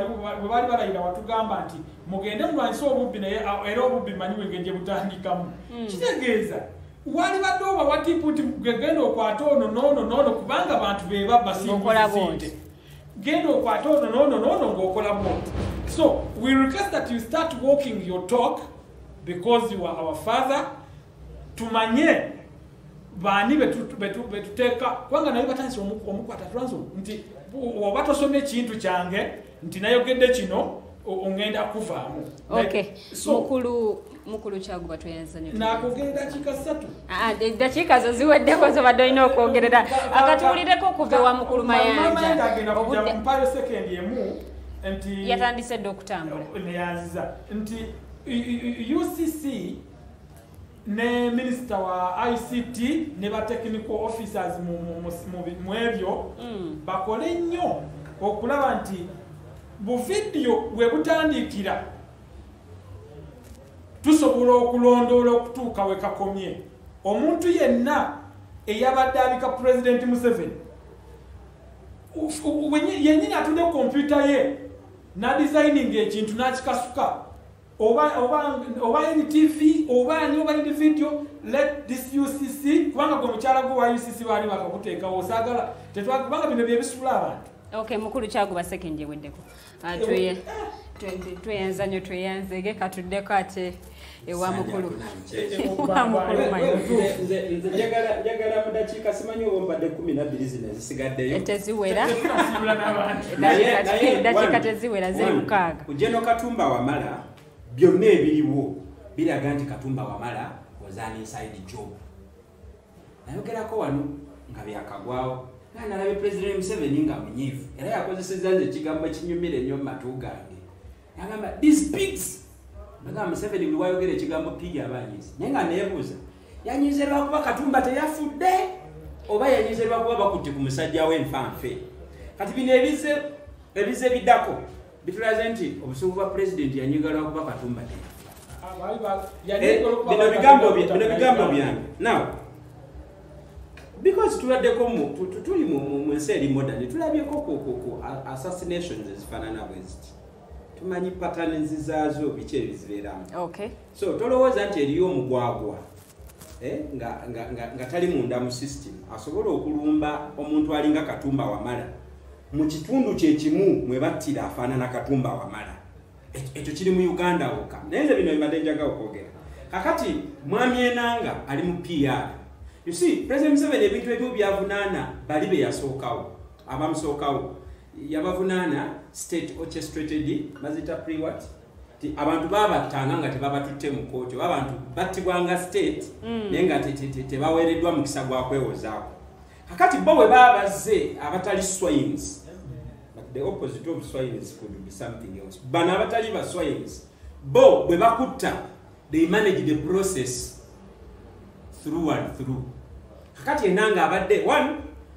bali balayira watugamba nti mugende mulwanyise obubbi naye era obubbi manyiwe ngeri butandikamu. Kitegeeza wali badde oba watipu nti genda okwata ono noono kubanga abantu be babba sinte. Genda okwata ono noono ng'okola bwoti. So we request that you start walking your talk because you are our father. Tumanye bani betuteeka kubanga naye batandise omukwata transo nti oba tosomye ekintu kyange nti nayogedde kino ongenda kuvaamu. Okay. So mukulu kyaguba tweyanza ne nakugenda dakika 3. Dakiika zo ziweddeko zo badde olina okwogerera akatuwulireko okuva wa mukulu mayanja obudde mpayo sekendi emu nti yatandise dde okutambula neyanziza nti UCC ne minister wa ICT ne ba technical officers mu ebyo bakole nnyo okulaba nti bu video we butandikira tusobola okulondoola okutuuka we kakomye. Omuntu yenna eyabadde abika President Museveni yenyini atudde ku kompyuta ye na designing ekintu n'akikasuka oba NTV oba ni video let this UCC kubanga gwe mukyala gwe wa UCC baali bakakuteekawo osaagala tetwakubanga bino byebisula abantu. Okay, mukulu kyaguba second yeweddeko tweyanza nnyo tweyanzege katuddeko ate ewa mukulu njagala mu dakiika simanyi oba mbadde 12 zino zisigaddeyo teziwera dakiika teziwera ziri mukaaga General Katumba Wamala byonna ebiriwo biraga nti Katumba Wamala was an inside job nayogerako wano nga byakagwawo nalabye President Museveni nga munyiivu era yakozesezza nze ekigambo kinyumira ennyo mu matu gange yagamba these pigs nagamba Museveni buli wayogera ekigambo pig abanyiizi naye nga neebuuza yanyiizirwa kuba Katumba teyafudde oba yanyiizirwa kuba bakutte ku musajja w'enfanfe kati bino ebize biddako bitulaze nti obusuubu bwa President yanyigalwa kuba Katumba bino bigambo byange now because tuli mu nsi eri modern tulabyeko ku assassinations ezifaanana bweziti tumanyi patterns zaazo biki ebizibeeramu so tolowooza nti eriyo omugwagwa nga tali munda mu system asobola okulumba omuntu alinga Katumba Wamala mu kitundu kyekimu mwe battira afaanana Katumba Wamala ekyo kiri mu Uganda wokka naye nze bino bibadde njaga okwogera kakati mwami Enanga ali mu PR. You see, President Museveni ebintu ebyo byavunaana bali be yasookawo abamusookawo yabavunana state orchestrated bazita pre-what abantu babattanga nga tebabatutte mu kooti abantu battibwanga state naye nga tebaweereddwa mukisa gwa kwewozaako kakati bo bwe babazze abatali swines but the opposite of swines could be something else bano abatali ba swines bo bwe bakutta they manage the process through and through kakati Enanga abadde one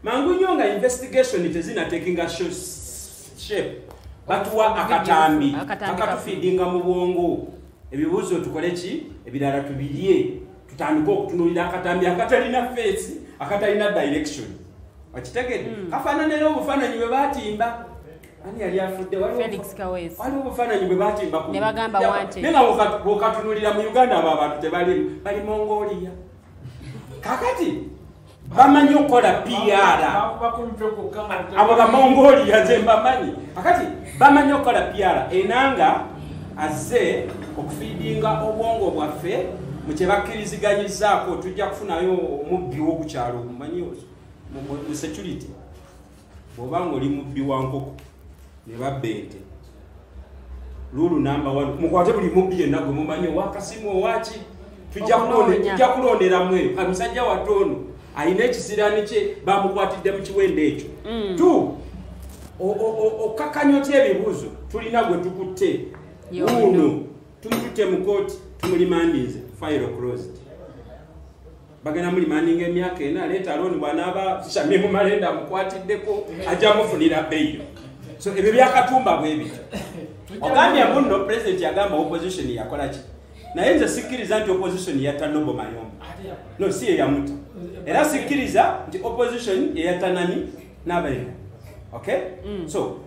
mangu nnyo nga investigation tezina taking a shape batuwa akatambi akatufeedinga mu bwongo ebibuuzo tukole ki ebirala tubirye tutandika okutunuulira akatambi akatalina face akatalina direction wakitegedde kafaanana era obufaananyi bwe batimba ani yali afudde Felix Kawesi waliwo obufaananyi bwe batimba ne bagamba wante naye nga bw'okatunuulira mu Uganda abo abantu bali Mongolia kakati bamanyi okukola PR abo ba Mongolia nze mbamanyi kakati bamanyi okukola PR Enanga azze okufeedinga obwongo bwaffe mu kye bakkiriziganyizaako tujja kufunayo omubbi w'okukyalo omumanyi mu security bw'obanga oli mubbi wa nkoko ne babba ente lulu number 1 mukwate buli mubbi yenna gwe mumanyi owakasimu owaki tujja kulondera mwe omusajja watono ayina ekisiraani kye bamukwatidde mu kiwendo ekyo tu okakanya otya ebibuuzo tulina gwe tukutte uno tumututte mu kooti tumulimandinze file closed bagenda mulimandinga emyaka ena leeta looni bw'anaaba Shamimu Malenda mukwatiddeko ajja mufunira bbeeyo so ebyo byakatumba bwe bityo ogambye munno president yagamba opposition yakola ki naye nze sikkiriza nti opposition yatta Nobo Mayomba no si eyamuta era sikkiriza nti opposition yatta nani n'abalina okay so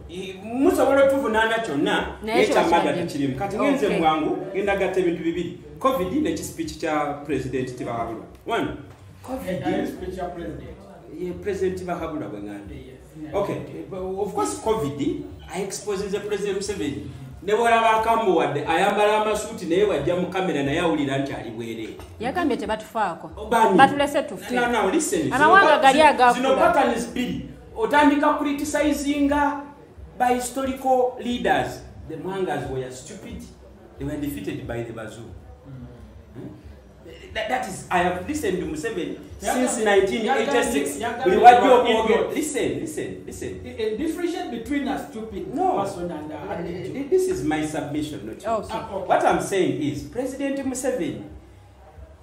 musobola otuvunaana kyonna ekyamaga tekirimu kati ngenze mwangu ngenda gatta ebintu bibiri covid n'ekispeech kya president Tibahabula one covid president Tibahabula bwe ngande okay of course covid I exposes the president Museveni nebwolaba akambo wadde ayambala amasuuti naye wajja mu kamera naye awulira nti ali bwereere yagambye tebatufaako batulese tufe amawanga gali agakula zino patterns bbiri otandika criticizinga by historical leaders the Mwangas were stupid they were defeated by the Bazoo that is I have listened to Museveni since 1986 listen a difference between a stupid person and this is my submission not yours. What I'm saying is President Museveni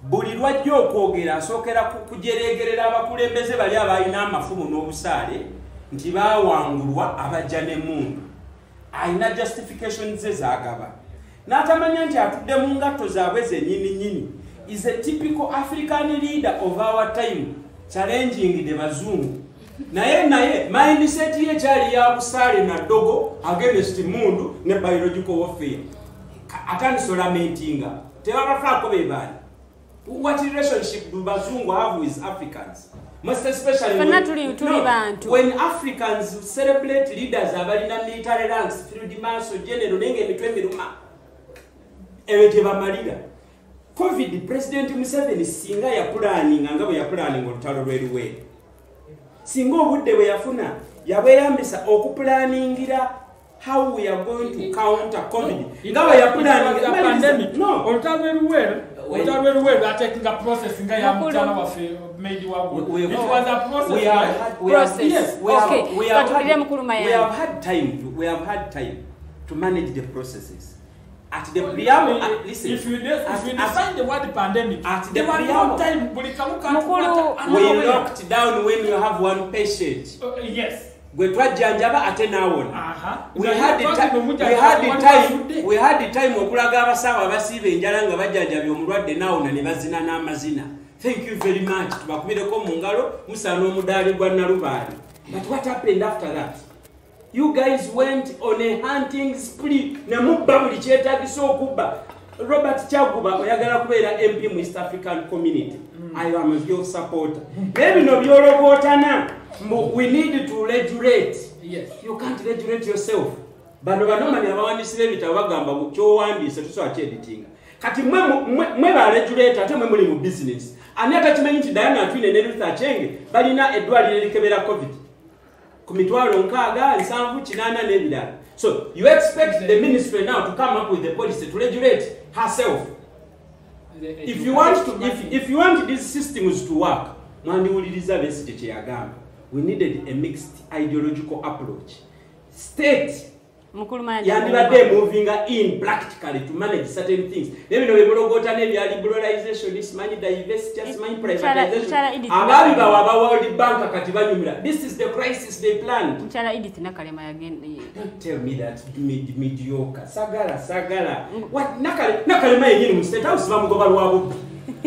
buli lwajja okwogera asookera kujereegerera abakulembeze bali abalina amafumu n'obusaale nti baawangulwa abajja n'emmundu alina justification ze zaagaba n'atamanya nti atudde mu ngatto zaabwe zennyini nnyini is a typical African leader of our time challenging the bazungu naye mindset ye kyali ya busale na dogo against mundu ne biological warfare atanisolamentinga tebabafako bebali. What relationship do bazungu have with Africans? Most especially when Africans celebrate leaders abalina military ranks field marshal general nenge mitwe miruma ebeteba malira. COVID President Museveni singa ya planning ngabo ya planning olutalo lweruwe. Singa obudde bwe yafuna yabweyambisa okuplanningira how we are going to counter COVID. Ngabo ya planning the pandemic. No, olutalo lweruwe are taking a process nga ya mutana wa made wa. It was a process. We have had time to manage the processes. At the preamble, listen. If you define the word pandemic, at the preamble, time we locked down when you have one patient. Yes. We had the time okulaga abasawo abasibe enjala nga bajjanjabye omulwadde naawona ne bazina n'amazina. Thank you very much. Tubakumireko mu ngalo musaana omudaali gwa Nalubaali. But what happened after that? You guys went on a hunting spree. Namubba buli kyetaagisa okubba. Robert Kyaguba oyagala kubeera MP mu East African Community. I am your supporter. Maybe no byologootana. We need to regulate. Yes. You can't regulate yourself. Bano banomani abawandiisi b'ebitabo bagamba ky'owandiise tusobola kyeditinga. Kati mwe ba regulate ate mwe muli mu business. Ani atakimanyi nti Diana Atwine ne Ruth Achenge balina eddwaliro erikebera COVID. Kumitwalo nkaaga nsanvu kinana n'ebirala. So you expect the ministry now to come up with the policy to regulate herself. If you want these systems to work, mandiwuliriza Besigye kye yagamba. We needed a mixed ideological approach. State yandibadde moving in practically to manage certain things. Then we mulogota nebya liberalization, this money diversity, just money privatization. Ababi bawa World Bank kati banyumira. This is the crisis they planned. Mchala Edith Nakalema again. Don't tell me that mediocre. Sagala. What Nakalema yenyini mu State House bamugoba lwabo.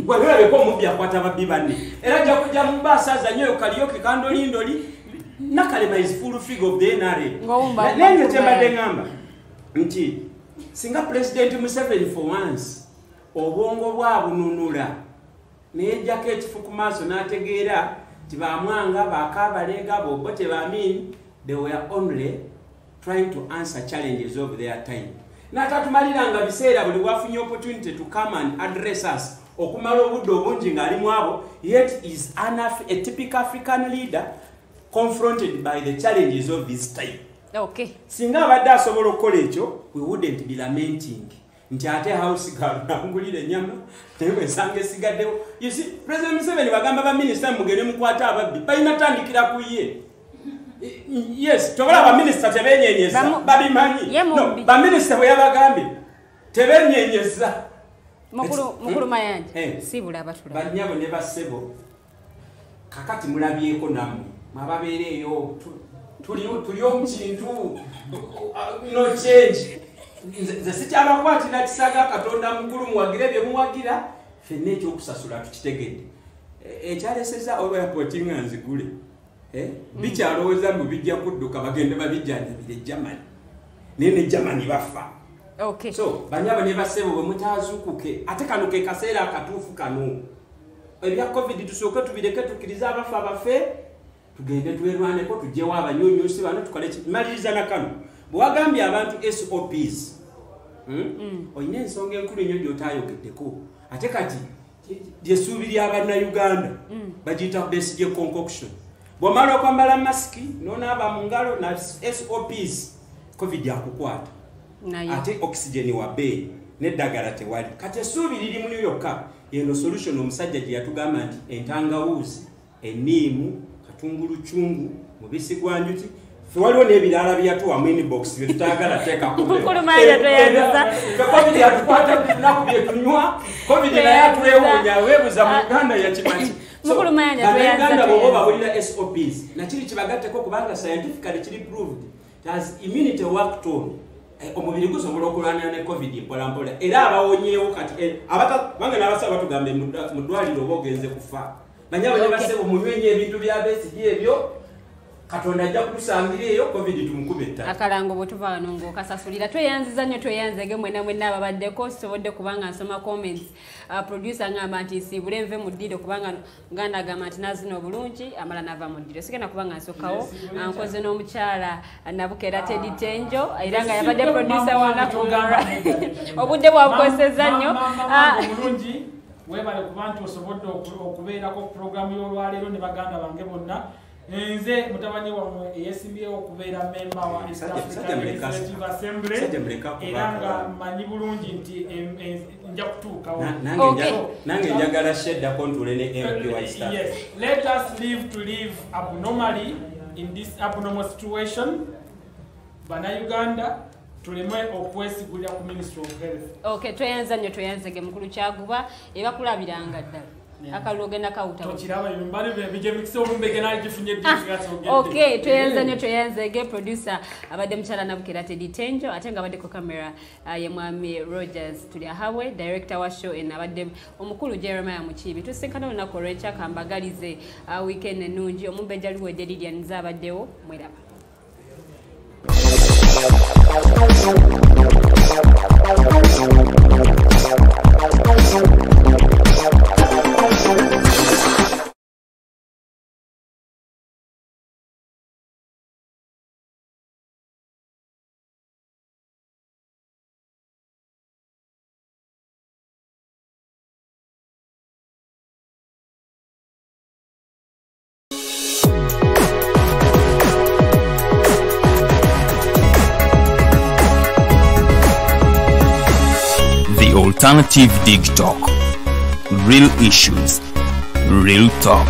Bwabera beko mubya kwata babibane. Era jja kujja mu basa za nyoyo kaliyoke kandolindoli. Nakalema is full figure of the NRA. Nenye tembade ngamba. Nti singa President Museveni for once obwongo bwabununula neja kechifu kumaso nategeera tibamwanga bakabalega bobote bamin they were only trying to answer challenges of their time. Natatumaliranga biseera buli wafunye opportunity to come and address us. Okumala obudde obungi ng'ali mwabo, yet is a typical African leader confronted by the challenges of his time. Okay. Singa abadde asobola okukola ekyo, we wouldn't be lamenting. Nti ate house girl nangulira ennyama, tewe ensanga esigaddewo. You see, President Museveni bagamba ba minister mugende mukwata ababbi, balina tandikira ku ye. Yes, tobola ba minister tebenyenyeza, babimanyi. No, ba minister bwe yabagambye, tebenyenyeza. Mukulu Mayanja, sibula abatula. Banyabo ne basebo. Kakati mulabyeko namwe. Mababeereyo tuliyo mu kintu no change. Nze sikyabakwatira kisaga Katonda mukulu muwagire bye muwagira fenna ekyokusasula tukitegedde. Ekyaleseza olwa airporting nzigule. Bikyalowooza mbu bijja kudduka bagende babijjanjabire Germany. Nene Germany bafa. Okay. So banyaba ne basebo bwe mutazukuke ate kano ke kaseera akatuufu kano. Ebya COVID tusooke tubireke tukiriza abafa bafe. Tugende tuwerwaneko tujjewo abanyonyosi bano tukole maliriza na kano. Bwagambye abantu SOPs. Oyina ensonga enkulu nnyo gy'otaayogeddeko. Ate kati gyesuubiri Abannayuganda bagiyita Besigye concoction. Bw'omala okwambala masiki n'onaaba mu ngalo na SOPs COVID akukwata. Ate oxygen wa bbeeyi n'eddagala tewali. Kati essuubi liri mu yokka eno solution omusajja gye yatugamba nti entangawuzi, enniimu, katungulu chungu, mubisi gwa njuki. Waliwo n'ebirala byatuwa mu inbox bye tutaagala teeka ku. Mukulu Mayanja tweyanza. COVID yatukwata binaku bye tunywa. COVID naye twewuunya weebuza mu Uganda yakimanyi. Mukulu Mayanja tweyanza. Uganda bw'oba bawulira SOPs na kiri kibagatteko kubanga scientifically kiri proved as immunity worked on. Omubiri gusobola okulwana ne COVID mpolampola era abawonyeewo kati banga n'abasaba tugambe mu ddwaliro oba ogenze kufa manya abanyabasebo munywenye ebintu bya Besigye ebyo Katonda ajja kutusangira eyo covid tumukube ttaka akalango bwetuva wano ng'okasasulira tweyanziza nnyo tweyanzege mwena ababaddeko sobodde kubanga nsoma comments producer ngamba nti nsiibule nve mu ddiro kubanga nganda agamba nti nazino obulungi amala nava mu ddiro sigenda kubanga nsookawo nkoze n'omukyala Nabukera Teddy Tenjo era nga yabadde producer wanaku obudde bwabukozesezza nnyo obulungi webale kuba nti osobodde okubeerako programu y'olwaleero ne baganda bange bonna nze mutabani wamwe eyesimbyewo okubeera memba wa East African Legislative Assembly era nga manyi bulungi nti nja kutuukawo nange njagala shedda kontule ne MP wa East Africa. Yes, let us live abnormally in this abnormal situation. Bannayuganda tuleme okwesigulira ku Ministry of Health. Okay, tweyanza nnyo tweyanzege mukulu Kyaguba ebakulabiranga ddala akalogenda kawuta tokiraba yumbali bije mixo obumbegena gifunye discuss ogende. Okay, tweyanza nnyo tweyanzege producer abadde mukyala Nabukera Teddy Tenjo ate nga abadde ku camera ye mwami Rogers tuli ahawe director wa show en abadde omukulu Jeremiah Mukibi tusinkana olunaku olw'enkya kambagalize weekend ennungi omumbeja liwe Lilian zabaddewo mweraba. Alternative Dig Talk. Real issues, real talk.